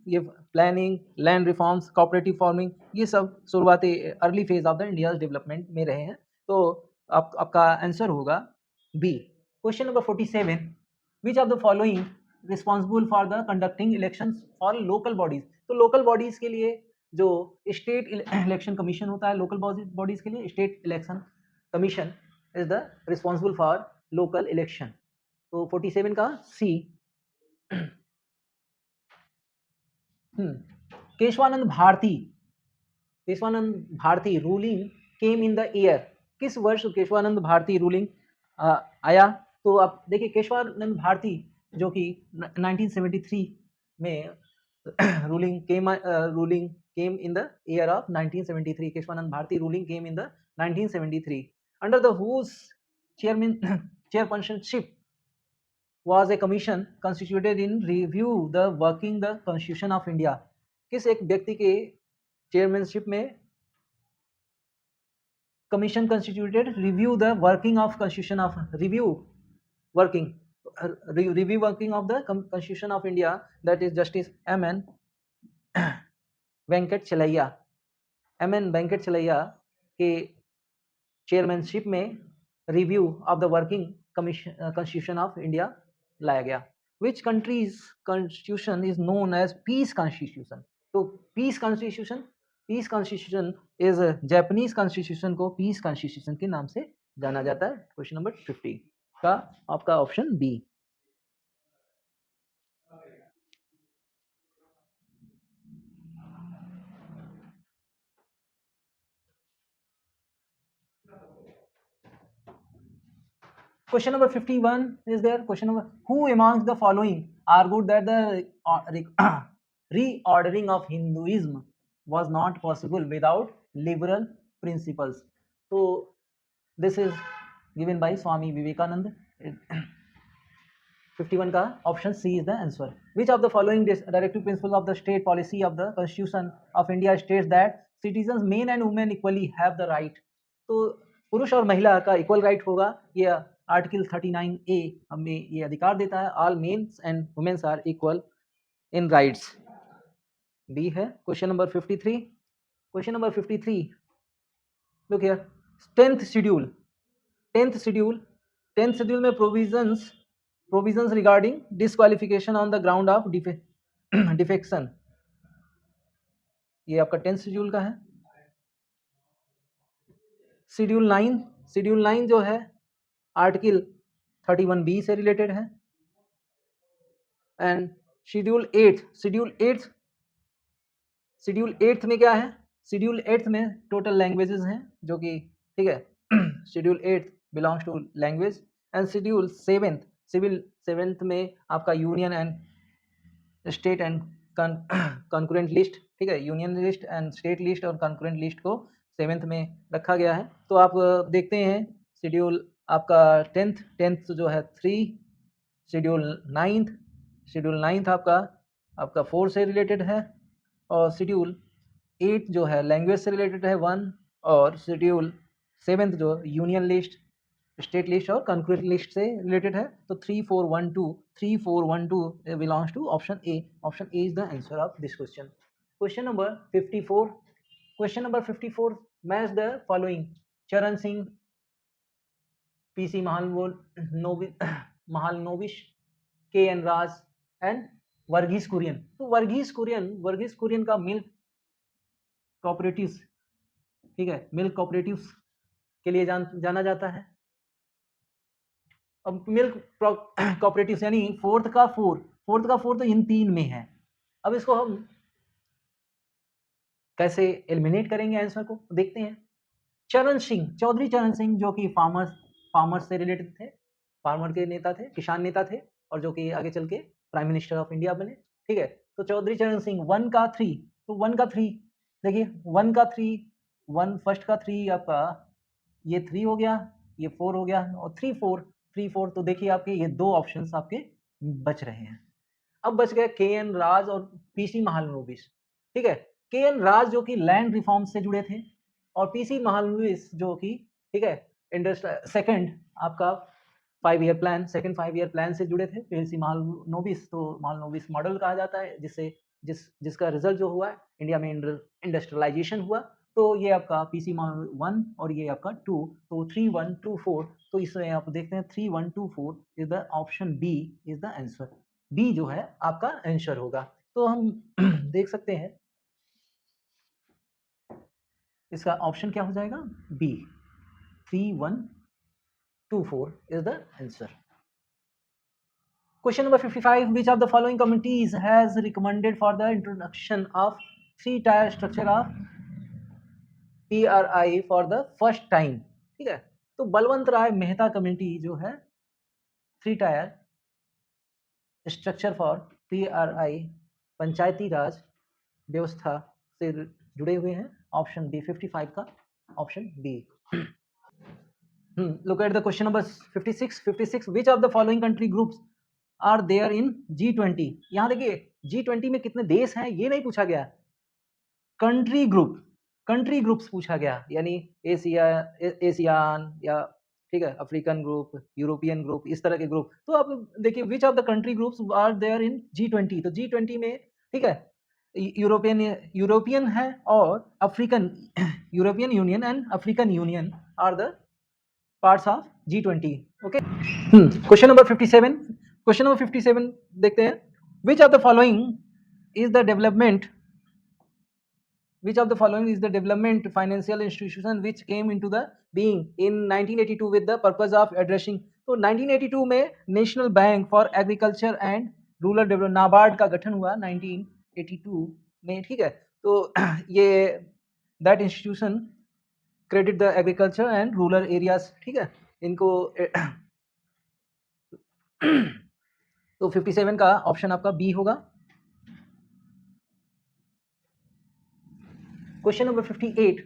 land reforms, cooperative farming, ये सब शुरुआती early phase of the India development में रहे हैं. तो आपका आंसर होगा B. Question number 47, which of the following responsible for the conducting elections for local bodies. तो लोकल बॉडीज के लिए जो स्टेट इलेक्शन कमीशन होता है, लोकल बॉडीज के लिए state election commission is the responsible for local election. तो 47 का C. Kesavananda Bharati ruling came in the year. किस वर्ष केशवानंद भारती रूलिंग आया. तो आप देखिए, केशवानंद भारती जो कि 1973 में ruling came in the year of 1973. Kesavananda Bharati ruling came in the 1973 under the whose chairpersonship was a commission constituted in review the working the constitution of India. किस एक व्यक्ति के चेयरमैनशिप में commission constituted review the working of constitution of review working of the constitution of India. That is justice M.N. Venkatachaliah के chairmanship में review of the working constitution of India लाया गया. Which countries constitution is known as peace constitution. तो peace constitution is Japanese constitution को peace constitution के नाम से जाना जाता है. क्वेश्चन नंबर 50 का आपका option B. Question number 51 is there. Question number, who amongst the following argued that the reordering of Hinduism was not possible without liberal principles. So this is given by Swami Vivekananda. 51 का option C is the answer. Which of the following directive principles of the state policy of the Constitution of India states that citizens men and women equally have the right. तो पुरुष और महिला का equal right होगा. ये article 39A हमें ये अधिकार देता है. All mens and womens are equal in rights. B है. Question number 53. Look here, 10th schedule में provisions regarding disqualification on the ground of defection. ये आपका 10th शेड्यूल का है. शेड्यूल 9 जो है आर्टिकल 31B से रिलेटेड है. एंड शेड्यूल 8 में क्या है. शेड्यूल 8 में टोटल लैंग्वेजेस हैं जो कि ठीक है. Schedule 8 belongs to language. And schedule 7th में आपका union and state and concurrent list. ठीक है, union list and state list और कंकरेंट लिस्ट को 7th में रखा गया है. तो आप देखते हैं शेड्यूल आपका 10th जो है 3, शेड्यूल 9th आपका 4 से रिलेटेड है. और शेड्यूल 8 जो है लैंग्वेज से रिलेटेड है 1. और शेड्यूल 7th जो यूनियन लिस्ट, स्टेट लिस्ट और कंकरेंट लिस्ट से रिलेटेड है. तो 3412 belongs to option A. Option A is the answer of this question. Question number 54 match the following. Charan Singh, PC Mahalanobis, K N Raj and Verghese Kurien. तो वर्गीस कुरियन का milk cooperatives, ठीक है, milk cooperatives के लिए जाना जाता है। अब मिल्क कोऑपरेटिव्स यानी फोर्थ का फोर तो इन तीन में है। अब इसको हम कैसे एलिमिनेट करेंगे आंसर को देखते हैं। चौधरी चरण सिंह जो कि फार्मर्स से रिलेटेड थे, फार्मर के नेता थे, किसान नेता थे, और जो कि आगे चल के प्राइम मिनिस्टर ऑफ इंडिया बने, ठीक है। तो चौधरी चरण सिंह 1 का 3, तो 1 का 3 देखिए, 1 का 3, 1 फर्स्ट का 3 आपका ये 3 हो गया, ये 4 हो गया, और 3 4, तो देखिए आपके ये दो ऑप्शंस आपके बच रहे हैं। अब बच गए के एन राज और पीसी महालनोबिस, ठीक है। के एन राज जो कि लैंड रिफॉर्म से जुड़े थे, और पीसी महालनोबिस जो कि, ठीक है, सेकंड आपका 5 year plan, second 5 year plan से जुड़े थे। पीसी महालनोबिस, तो महालनोबिस मॉडल कहा जाता है, जिसका रिजल्ट जो हुआ इंडिया में इंडस्ट्रियलाइजेशन हुआ। तो ये आपका पीसी मॉडल 1 और ये आपका 2, तो 3 1 2 4, तो इसमें आप देखते हैं 3 1 2 4 is the option B is the answer. B जो है आपका आंसर होगा। तो हम देख सकते हैं इसका ऑप्शन क्या हो जाएगा, B, 3 1 2 4 is the answer. Question number 55, which of the following committees has recommended for the introduction of 3-tier structure of PRI for the first time, ठीक है। तो बलवंत राय मेहता कमेटी जो है 3-tier structure for PRI Panchayati Raj व्यवस्था से जुड़े हुए हैं। ऑप्शन बी, 55 का option B. Look at the question number 56, which of the following country groups are there in G20? यहाँ देखिए G20 में कितने देश हैं ये नहीं पूछा गया, कंट्री ग्रुप्स पूछा गया, यानी एशियान या, ठीक है, अफ्रीकन ग्रुप, यूरोपियन ग्रुप, इस तरह के ग्रुप। तो आप देखिए which of the country groups are there in G20, तो G20 में, ठीक है, यूरोपियन है और African, European union and African union are the parts of G20, okay. Question number 57 देखते हैं। Which of the following is the development financial institution which came into the being in 1982 with the purpose of addressing, तो 1982 में national bank for agriculture and rural development, NABARD का गठन हुआ 1982 में, ठीक है। तो ये that institution credit the agriculture and rural areas, ठीक है, इनको तो 57 का ऑप्शन आपका बी होगा। क्वेश्चन नंबर 58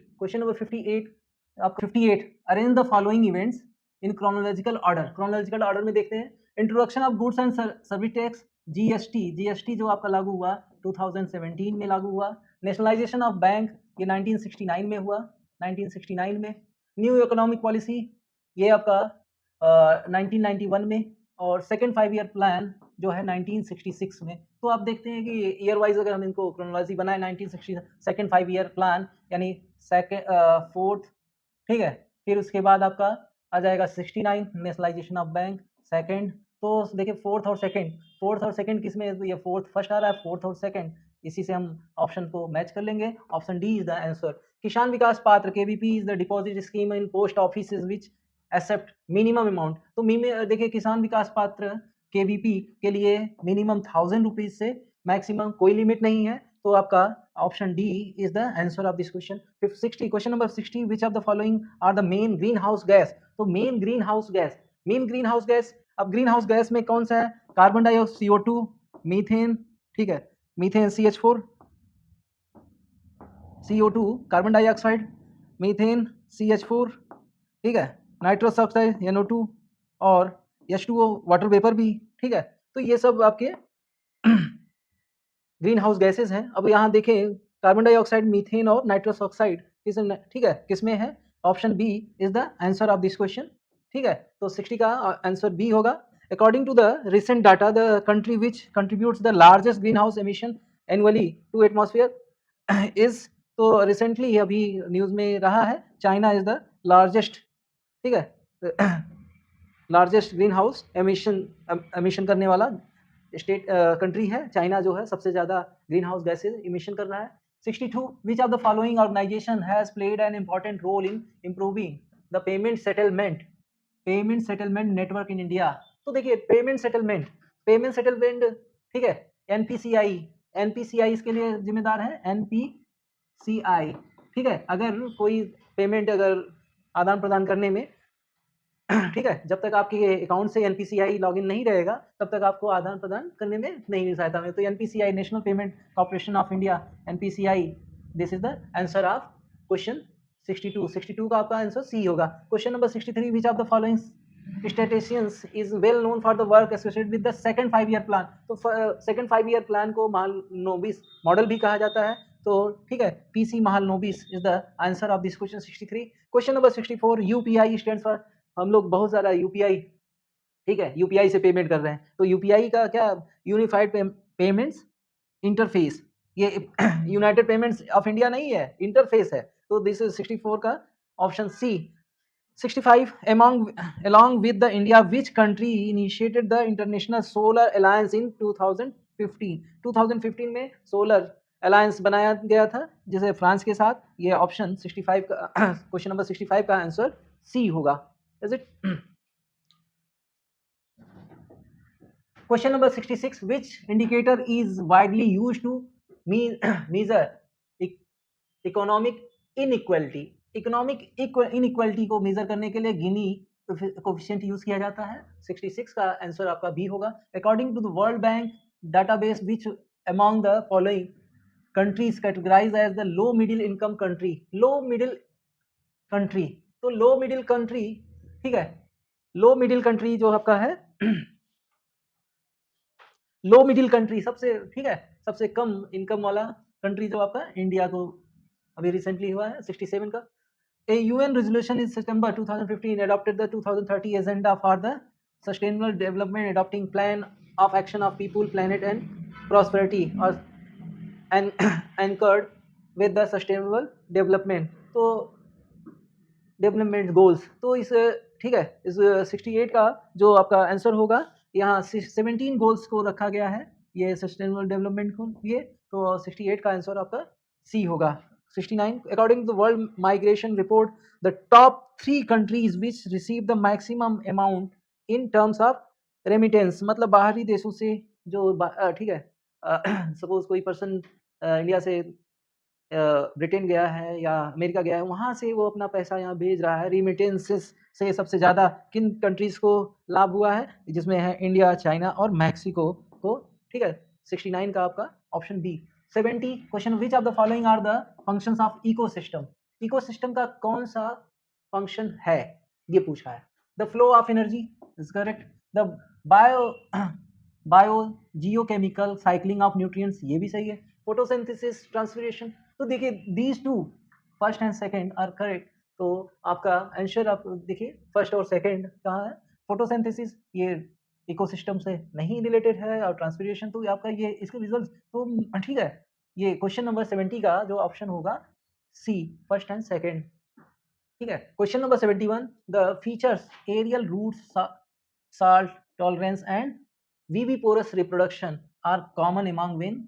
आपका 58, arrange the following events in chronological order में देखते हैं। Introduction of goods and service tax, GST जो आपका लागू हुआ 2017 में लागू हुआ। नेशनलाइजेशन ऑफ बैंक ये 1969 में हुआ, 1969 में। न्यू इकोनॉमिक पॉलिसी ये आपका 1991 में, और सेकेंड 5 ईयर प्लान जो है 1966 में। तो आप देखते हैं कि ईयर वाइज अगर हम इनको क्रोनोलॉजी बनाए, 1960 सेकेंड 5 ईयर प्लान यानी फोर्थ, ठीक है, फिर उसके बाद आपका आ जाएगा 69 नेशनलाइजेशन ऑफ बैंक सेकंड। तो देखिए फोर्थ और सेकंड किस में, ये फोर्थ फर्स्ट आ रहा है, फोर्थ और सेकंड, इसी से हम ऑप्शन को मैच कर लेंगे। Option D is the answer. Kisan Vikas Patra KVP is the deposit scheme in post office which accept minimum amount. तो देखिए किसान विकास पात्र केवीपी के लिए मिनिमम 1000 रुपीज से मैक्सिमम कोई लिमिट नहीं है। तो आपका option D is the answer of this question. 60, question number 60, which of the following are the main green house gas. तो मेन ग्रीन हाउस गैस, अब ग्रीन हाउस गैस में कौन सा है, कार्बन डाइऑक्साइड CO2, मीथेन, ठीक है, methane CH4, CO2 carbon dioxide, methane CH4, ठीक है, नाइट्रस ऑक्साइड NO2 और H2O वाटर वेपर भी, ठीक है। तो ये सब आपके ग्रीन हाउस गैसेज हैं। अब यहाँ देखें कार्बन डाइऑक्साइड, मीथेन और नाइट्रस ऑक्साइड किस, ठीक है, किसमें है, option B is the answer of this question, ठीक है। तो 60 का आंसर बी होगा। According to the recent data, the country which contributes the largest greenhouse emission annually to atmosphere is, तो रिसेंटली अभी न्यूज़ में रहा है, चाइना इज द लार्जेस्ट, ठीक है, लार्जेस्ट ग्रीन हाउस एमिशन करने वाला स्टेट कंट्री है, चाइना जो है सबसे ज़्यादा ग्रीन हाउस गैसेज इमिशन कर रहा है। 62 which of the following organisation has played an important role in improving the payment settlement network in India. तो देखिए पेमेंट सेटलमेंट ठीक है, एनपीसीआई इसके लिए जिम्मेदार है, एनपीसीआई। ठीक है, अगर कोई पेमेंट अगर आदान प्रदान करने में ठीक है, जब तक आपके अकाउंट से एनपीसीआई लॉगिन नहीं रहेगा तब तक आपको आदान प्रदान करने में नहीं मिल सहायता में। तो NPCI national payment corporation of India, NPCI, this is the answer of question 62 का आपका आंसर सी होगा। Question number 63 which of the following statisticians is well known for the work associated with the second 5-year plan। तो second 5-year plan को Mahalanobis model भी कहा जाता है। तो ठीक है, PC Mahalanobis is the answer of this question 63। Question number 64 UPI stands for, हम लोग बहुत सारा यूपीआई, ठीक है, यूपीआई से पेमेंट कर रहे हैं, तो यूपीआई का क्या, यूनिफाइड पेमेंट्स इंटरफेस, ये यूनाइटेड पेमेंट्स ऑफ इंडिया नहीं है, इंटरफेस है। तो दिस इज 64 का option C. 65 along with the India which country initiated the international solar alliance in 2015 में सोलर अलायंस बनाया गया था जिसे फ्रांस के साथ। ये ऑप्शन 65 का क्वेश्चन नंबर 65 का आंसर सी होगा। Is it? Question number 66 which indicator is widely used to measure economic inequality। Economic inequality को मेजर करने के लिए गिनी कोफिशिएंट यूज किया जाता है। 66 का आंसर आपका बी होगा। According to the World Bank database which among the following countries categorise as the low middle income country. Low middle country, तो लो मिडिल कंट्री, ठीक है, लो मिडिल कंट्री जो आपका है लो मिडिल कंट्री सबसे, ठीक है, सबसे कम इनकम वाला कंट्री जो आपका इंडिया को अभी रिसेंटली हुआ है 67 का। A UN resolution in September 2015 adopted the 2030 agenda for the sustainable development adopting plan of action of people, planet and prosperity and anchored with the sustainable development, तो development goals. तो इस, ठीक है, इस 68 का जो आपका आंसर होगा, यहाँ 17 गोल्स को रखा गया है ये सस्टेनेबल डेवलपमेंट को लिए, तो 68 का आंसर आपका सी होगा। 69 according to the world migration report the top 3 countries which receive the maximum amount in terms of remittance, मतलब बाहरी देशों से जो ठीक है, सपोज कोई पर्सन इंडिया से ब्रिटेन गया है या अमेरिका गया है, वहाँ से वो अपना पैसा यहाँ भेज रहा है, रिमिटेंसेस से सबसे ज़्यादा किन कंट्रीज़ को लाभ हुआ है, जिसमें है इंडिया, चाइना और मैक्सिको को, ठीक है। 69 का आपका option B. 70 question which of the following are the functions of ecosystem. Ecosystem का कौन सा फंक्शन है ये पूछा है। The flow of energy is correct, the biogeochemical cycling of nutrients, ये भी सही है। फोटोसिंथेसिस, ट्रांसपिरेशन, तो देखिए these two first and second are correct, तो आपका आंसर आप देखिए फर्स्ट और सेकंड कहाँ है। फोटोसिंथेसिस ये इकोसिस्टम से नहीं रिलेटेड है, और ट्रांसपिरेशन तो आपका ये इसके रिजल्ट, तो ठीक है, ये क्वेश्चन नंबर 70 का जो ऑप्शन होगा सी, फर्स्ट एंड सेकंड, ठीक है। Question number 71 the features aerial roots, salt tolerance and viviparous reproduction are common among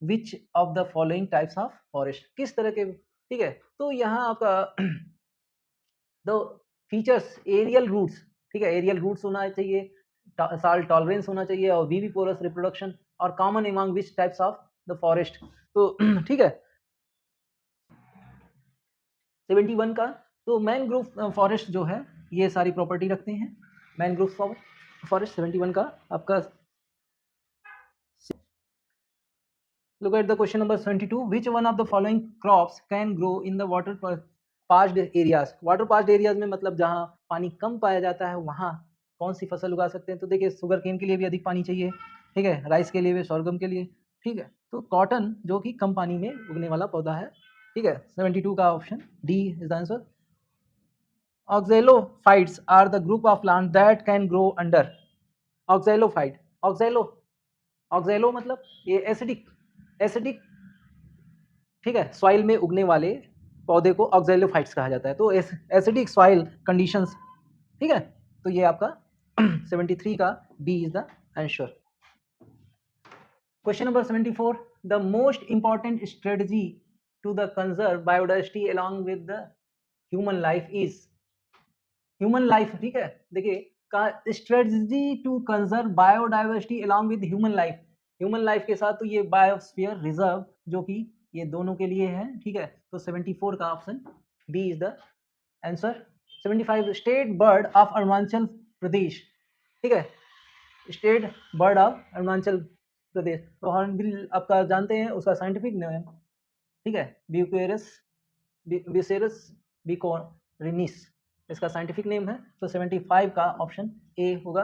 which of the following types of forest, किस तरह के, ठीक है। तो यहाँ आपका द फीचर्स एरियल रूट्स, ठीक है, एरियल रूट्स होना चाहिए, साल्ट टॉलरेंस होना चाहिए, और विविपोरस रिप्रोडक्शन और common among which types of the forest, तो ठीक है। 71 का तो मैनग्रोव फॉरेस्ट जो है ये सारी प्रॉपर्टी रखते हैं, मैनग्रोव फॉरेस्ट 71 का आपका। Look at the question number 72. Which one of the following crops can grow in the water parched areas? Water parched areas में मतलब जहाँ पानी कम पाया जाता है वहाँ कौन सी फसल उगा सकते हैं। तो देखिए शुगर केन के लिए भी अधिक पानी चाहिए, ठीक है, राइस के लिए भी, sorghum के लिए, ठीक है। तो कॉटन जो कि कम पानी में उगने वाला पौधा है, ठीक है। 72 का option D is the answer. Oxalophytes are the group of plants that can grow under। Oxalophyte, ऑक्जेलो मतलब ये एसिडिक, ठीक है, सॉइल में उगने वाले पौधे को ऑक्जेलोफाइट्स कहा जाता है। तो एसिडिक सॉइल कंडीशंस, ठीक है, तो ये आपका 73 का B is the answer. Question number 74, the most important strategy to the conserve biodiversity along with the human life is, human life, ठीक है, देखिए का strategy to conserve biodiversity along with human life, human life के साथ तो ये biosphere reserve जो कि ये दोनों के लिए है, ठीक है, तो 74 का option B is the answer. 75, state bird of Arunachal Pradesh, ठीक है, state bird of Arunachal Pradesh, तो हॉर्नबिल आपका जानते हैं उसका साइंटिफिक नेम, ठीक है, ब्यूकेरस विसेरस बिकोरिनिस इसका साइंटिफिक नेम है, तो 75 का ऑप्शन ए होगा।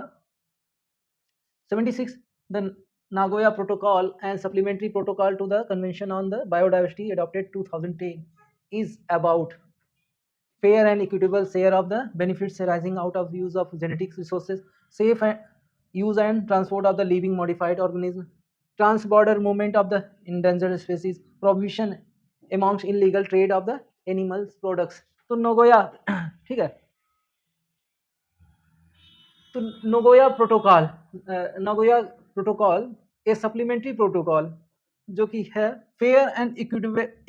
76, the Nagoya protocol and supplementary protocol to the convention on the biodiversity adopted 2010 is about fair and equitable share of the benefits arising out of the use of genetic resources, safe use and transport of the living modified organism, trans-border movement of the endangered species, prohibition amongst illegal trade of the animal products। तो Nagoya, ठीक है, तो Nagoya protocol a supplementary protocol जो कि है fair and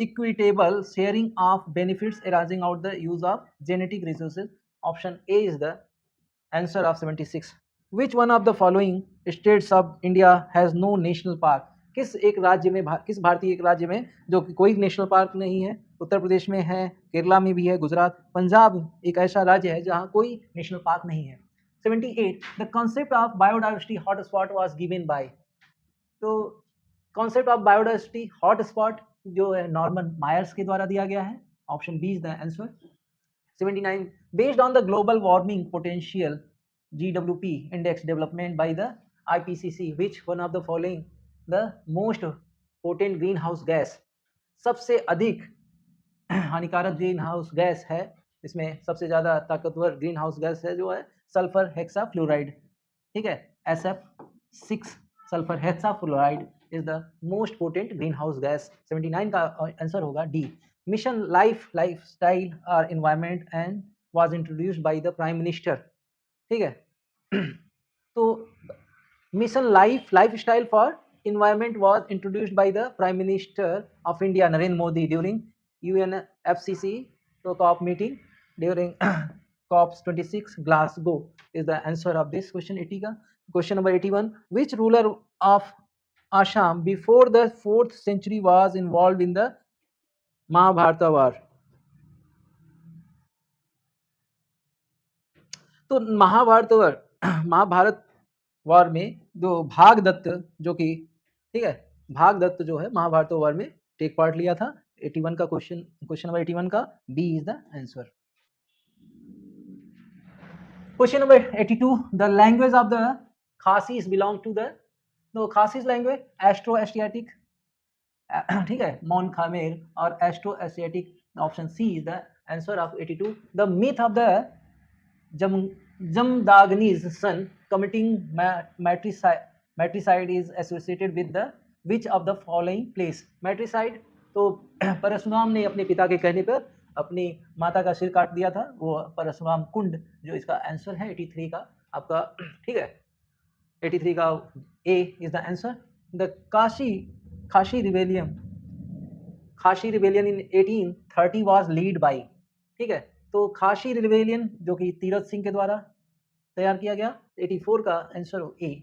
equitable sharing of benefits arising out the use of genetic resources, option A is the answer of 76। Which one of the following states of India has no national park, किस एक राज्य में किस भारतीय एक राज्य में जो कि कोई नेशनल पार्क नहीं है, उत्तर प्रदेश में है, केरला में भी है, गुजरात, पंजाब एक ऐसा राज्य है जहां कोई नेशनल पार्क नहीं है। 78, the concept of biodiversity hotspot was given by, तो concept of biodiversity hotspot जो है नॉर्मन मायर्स के द्वारा दिया गया है, option B is the answer. 79, based on the global warming potential GWP index development by the IPCC, which one of the following the most potent greenhouse gas, सबसे अधिक हानिकारक ग्रीन हाउस गैस है, इसमें सबसे ज्यादा ताकतवर ग्रीन हाउस गैस है जो है सल्फर हेक्सा फ्लोराइड, ठीक है, SF6 sulphur hexa fluoride is the most potent green house gas. 79 का आंसर होगा डी। मिशन लाइफस्टाइल और environment and was introduced by the prime minister, ठीक है, तो mission lifestyle for environment was introduced by the Prime Minister of India Narendra Modi during UNFCCC COP meeting during COP 26 Glasgow is the answer of this question 80 का। Question number 81, which ruler of Assam before the 4th century was involved in the Mahabharata war, तो महाभारत वार में जो भागदत्त जो कि, ठीक है, भागदत्त जो है महाभारत वार में टेक पार्ट लिया था। 81 का क्वेश्चन नंबर 81 का B is the answer. Question number 82, the language of the Khasis belong to the, तो खासीस लैंग्वेज एस्ट्रो एशियाटिक, ठीक है, मॉन खामेर और Austro Asiatic, option C is the answer of 82। The myth of the Jamadagni's son committing matricide is associated with the which of the following place, matricide, तो परशुराम ने अपने पिता के कहने पर अपनी माता का सिर काट दिया था, वो परशुराम कुंड जो इसका आंसर है 83 का आपका, ठीक है, 83 का A is the answer. The खासी rebellion in 1830 was lead by, ठीक है, तो खासी रिवेलियन जो कि तीरथ सिंह के द्वारा तैयार किया गया, 84 का आंसर हो ए।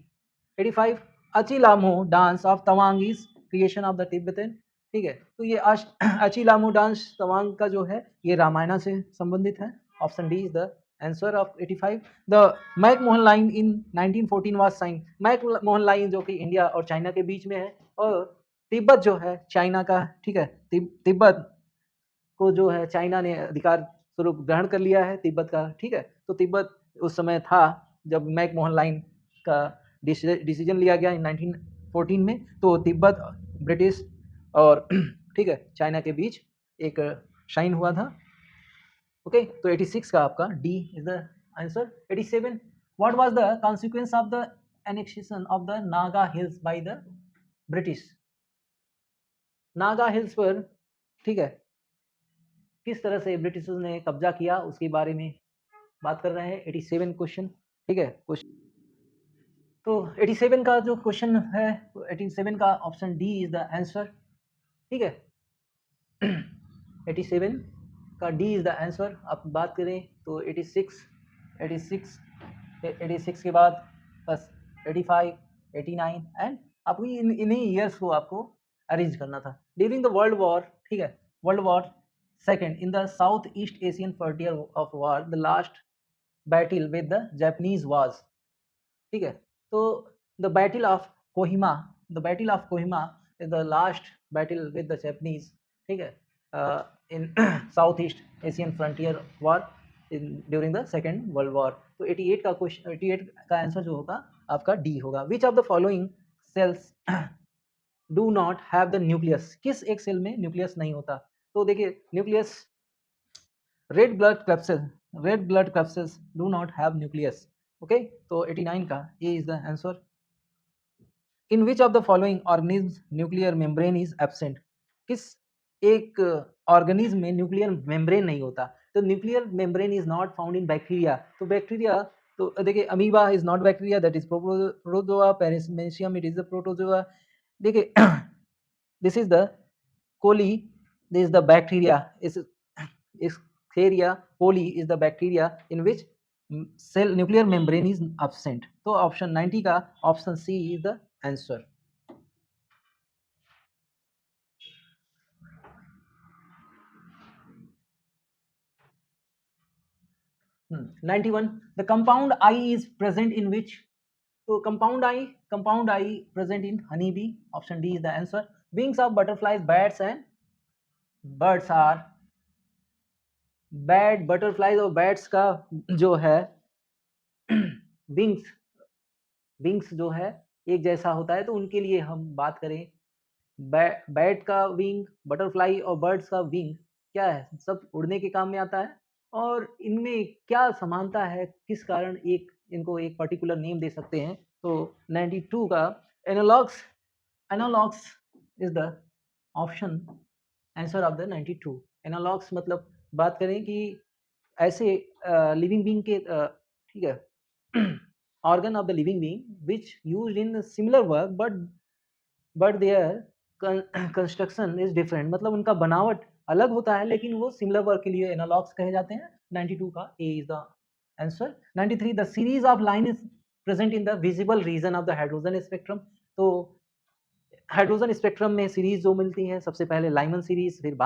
85, Aji Lamu dance of Tawang is creation of the Tibetan, ठीक है, तो ये अचिलामो डांस तवांग का जो है ये रामायण से संबंधित है, option D is the answer of 85। The McMahon line in 1914 was sign, McMahon line जो कि इंडिया और चाइना के बीच में है, और तिब्बत जो है चाइना का, ठीक है, तिब्बत को जो है चाइना ने अधिकार स्वरूप ग्रहण कर लिया है तिब्बत का, ठीक है, तो तिब्बत उस समय था जब मैकमोहन लाइन का डिसीजन लिया गया इन 1914 में, तो तिब्बत ब्रिटिश और ठीक है चाइना के बीच एक साइन हुआ था। ओके, तो 86 का आपका D is the answer. 87, what was the consequence of the annexation of the Naga hills by the British, Naga hills पर, ठीक है, किस तरह से ब्रिटिशर्स ने कब्जा किया उसके बारे में बात कर रहे हैं, 87 क्वेश्चन, ठीक है, क्वेश्चन, तो 87 का जो क्वेश्चन है, 87 का option D is the answer, ठीक है। 87 का डी इज द आंसर। आप बात करें तो 86 के बाद बस 85, 89 एंड आपको इन्हीं ईयर्स को आपको अरेंज करना था। ड्यूरिंग द वर्ल्ड वॉर, ठीक है, world war second in the south east Asian frontier of war the last battle with the Japanese was, ठीक है। तो the battle of Kohima is the last battle with the Japanese, ठीक है, in south east Asian frontier war during the second world war. तो 88 का question, 88 का answer जो होगा आपका डी होगा। Which of the following cells do not have the nucleus, किस एक सेल में न्यूक्लियस नहीं होता? तो देखिए nucleus, red blood capsules do not have nucleus, okay. तो 89 का A is the answer. In which of the following organism nuclear membrane is absent, किस एक ऑर्गेनिज्म में न्यूक्लियर मेम्ब्रेन नहीं होता? तो nuclear membrane is not found in bacteria. तो bacteria, तो देखिए amoeba is not bacteria, that is protozoa, paramecium it is the protozoa. देखिए this is the coli, this is the bacteria, इस Escherichia coli is the bacteria in which cell nuclear membrane is absent. तो option 90 का option C is the answer. 91 the compound I is present in which? तो compound I present in honeybee, option D is the answer. Wings of butterflies, bats and birds are, bat, butterflies और bats का जो है wings जो है एक जैसा होता है। तो उनके लिए हम बात करें, बैट का विंग, बटरफ्लाई और बर्ड्स का विंग क्या है? सब उड़ने के काम में आता है। और इनमें क्या समानता है, किस कारण एक इनको एक पर्टिकुलर नेम दे सकते हैं? तो 92 का analogues is the option answer of the 92। Analogues मतलब बात करें कि ऐसे लिविंग बीइंग के, ठीक है, organ of the living being which used in similar work but there construction is different, मतलब उनका बनावट अलग होता है लेकिन वो सिमिलर वर्क के लिए एनालॉग्स कहे जाते हैं। 92 का A is the answer. 93 the series of line is present in the visible region of the hydrogen spectrum. तो हाइड्रोजन स्पेक्ट्रम में सीरीज जो मिलती है, सबसे पहले लाइमन सीरीज, फिर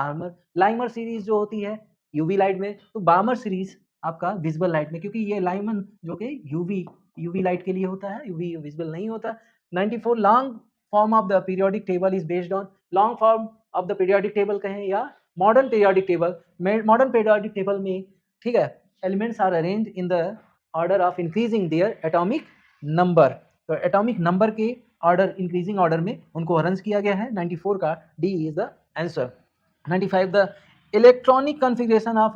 लाइमर सीरीज जो होती है यूवी लाइट में, तो बार्मर सीरीज आपका विजिबल लाइट में, क्योंकि ये लाइमन जो कि यूवी लाइट के लिए होता है, यूवी विजिबल नहीं होता। 94 long form of the periodic table is based on, long form of the periodic table कहें या modern periodic table. Modern periodic table में, ठीक है, elements are arranged in the order of increasing their atomic number. तो atomic number के order, increasing order में उनको arrange किया गया है। 94 का D is the answer. 95 the electronic configuration of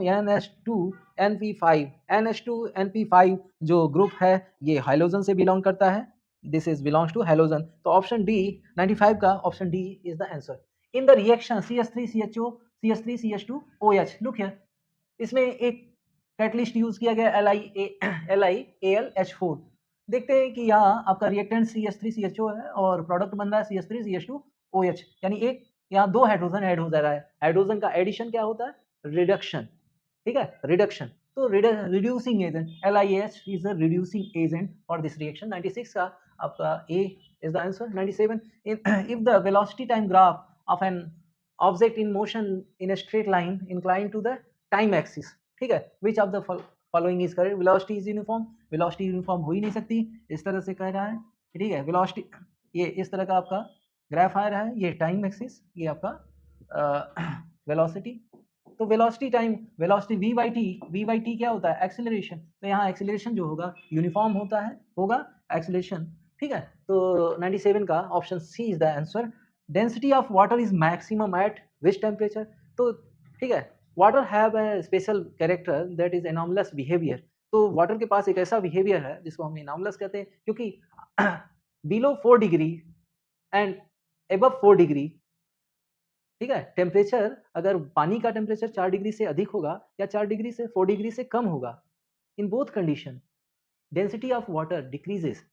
NH2NP5 जो ग्रुप है ये हाइड्रोजन से बिलोंग करता है, this is belongs to hydrogen. तो ऑप्शन डी 95 का option D is the answer. In the reaction CH3CHO CH3CH2OH, look here, इसमें एक कैटलिस्ट यूज किया गया LiAlH4। देखते हैं कि यहाँ आपका रिएक्टेंट CH3CHO है और प्रोडक्ट बन रहा है CH3CH2OH, यानी एक यहाँ दो हाइड्रोजन ऐड हो जा रहा है। हाइड्रोजन का एडिशन क्या होता है? रिडक्शन, ठीक है, रिडक्शन। तो reducing agent LiAH is a reducing agent for this reaction. 96 का आपका A is the answer. 97 if the velocity time graph of an object in motion in a straight line inclined to the time axis, ठीक है, which of the following is correct? Velocity is uniform, velocity uniform हो ही नहीं सकती, इस तरह से कह रहा है, ठीक है। वेलोसिटी ये इस तरह का आपका ग्राफ आ रहा है, ये टाइम एक्सिस, ये आपका वेलोसिटी। तो velocity time, velocity v by T क्या होता है? एक्सेलरेशन। तो यहाँ एक्सेलरेशन जो होगा यूनिफॉर्म होगा एक्सेलरेशन, ठीक है। तो 97 का option C is the answer. Density of water is maximum at which temperature? तो ठीक है, water have a special character that is anomalous behaviour. तो वाटर के पास एक ऐसा बिहेवियर है जिसको हम एनॉमलस कहते हैं, क्योंकि below 4 degree and above 4 degree, ठीक है, टेम्परेचर, अगर पानी का टेम्परेचर 4 डिग्री से अधिक होगा या 4 डिग्री से 4 डिग्री से कम होगा, in both condition density of water decreases.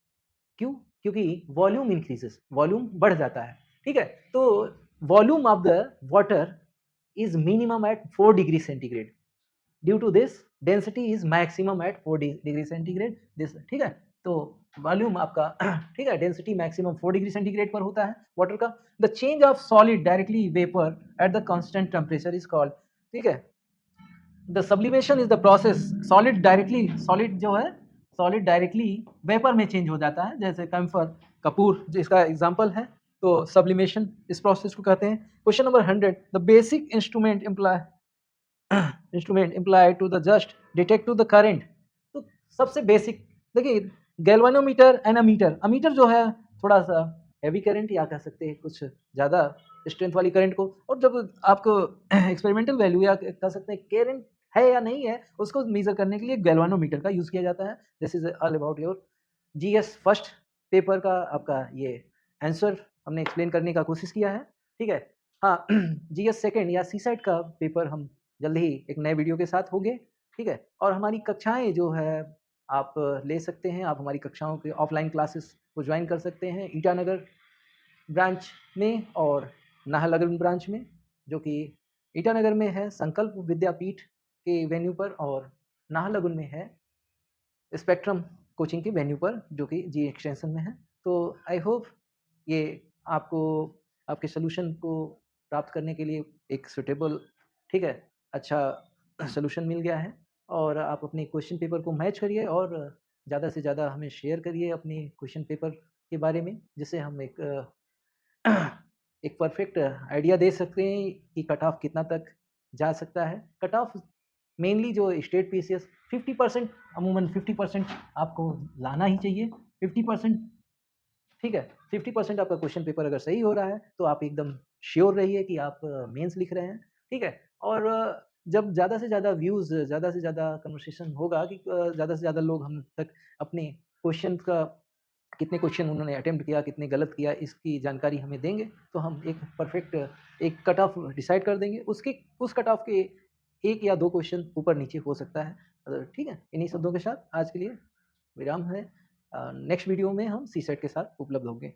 क्यों? क्योंकि वॉल्यूम इंक्रीजेस, वॉल्यूम बढ़ जाता है, ठीक है। तो volume of the water is minimum at 4 degree centigrade, due to this density is maximum at 4 degree centigrade, this, ठीक है। तो वॉल्यूम आपका ठीक है, डेंसिटी मैक्सिमम 4 डिग्री सेंटीग्रेड पर होता है वाटर का। The change of solid directly vapour at the constant temperature is called, ठीक है। The sublimation is the process, solid directly vapour में चेंज हो जाता है, जैसे कैम्फर, कपूर जिसका एग्जांपल है। तो सब्लिमेशन इस प्रोसेस को कहते हैं। Question number 100, the basic instrument imply to the just detect to the current. तो सबसे बेसिक देखिए, गैल्वेनोमीटर एंड अमीटर। अमीटर जो है थोड़ा सा हैवी करंट या कह सकते हैं कुछ ज़्यादा स्ट्रेंथ वाली करंट को, और जब आपको एक्सपेरिमेंटल वैल्यू या कह सकते हैं करंट है या नहीं है उसको मेजर करने के लिए गैल्वेनोमीटर का यूज़ किया जाता है। This is all about your GS first paper का आपका ये आंसर हमने एक्सप्लेन करने का कोशिश किया है, ठीक है। हाँ, जीएस सेकंड या सीसेट का पेपर हम जल्द ही एक नए वीडियो के साथ होंगे, ठीक है। और हमारी कक्षाएं जो है आप ले सकते हैं, आप हमारी कक्षाओं के ऑफलाइन क्लासेस को ज्वाइन कर सकते हैं ईटानगर ब्रांच में और नाहरलगुन ब्रांच में, जो कि ईटानगर में है संकल्प विद्यापीठ के वेन्यू पर, और नाहरलगुन में है स्पेक्ट्रम कोचिंग के वेन्यू पर, जो कि जी एक्सटेंशन में है। तो आई होप ये आपको आपके सोल्यूशन को प्राप्त करने के लिए एक सुटेबल, ठीक है, अच्छा सोल्यूशन मिल गया है। और आप अपने क्वेश्चन पेपर को मैच करिए और ज़्यादा से ज़्यादा हमें शेयर करिए अपने क्वेश्चन पेपर के बारे में, जिससे हम एक परफेक्ट आइडिया दे सकते हैं कि कट ऑफ कितना तक जा सकता है। कट ऑफ मेनली जो स्टेट पीसीएस 50%, अमूमन 50% आपको लाना ही चाहिए। 50%, ठीक है, 50% आपका क्वेश्चन पेपर अगर सही हो रहा है तो आप एकदम श्योर रहिए कि आप मेंस लिख रहे हैं, ठीक है। और जब ज़्यादा से ज़्यादा व्यूज़, ज़्यादा से ज़्यादा कन्वर्सेशन होगा कि ज़्यादा से ज़्यादा लोग हम तक अपने क्वेश्चन का, कितने क्वेश्चन उन्होंने अटेम्प्ट किया, कितने गलत किया, इसकी जानकारी हमें देंगे, तो हम एक परफेक्ट एक कट ऑफ डिसाइड कर देंगे। उस कट ऑफ के 1 या 2 क्वेश्चन ऊपर नीचे हो सकता है। ठीक है, इन्हीं शब्दों के साथ आज के लिए विराम है। नेक्स्ट वीडियो में हम सीसेट के साथ उपलब्ध होंगे।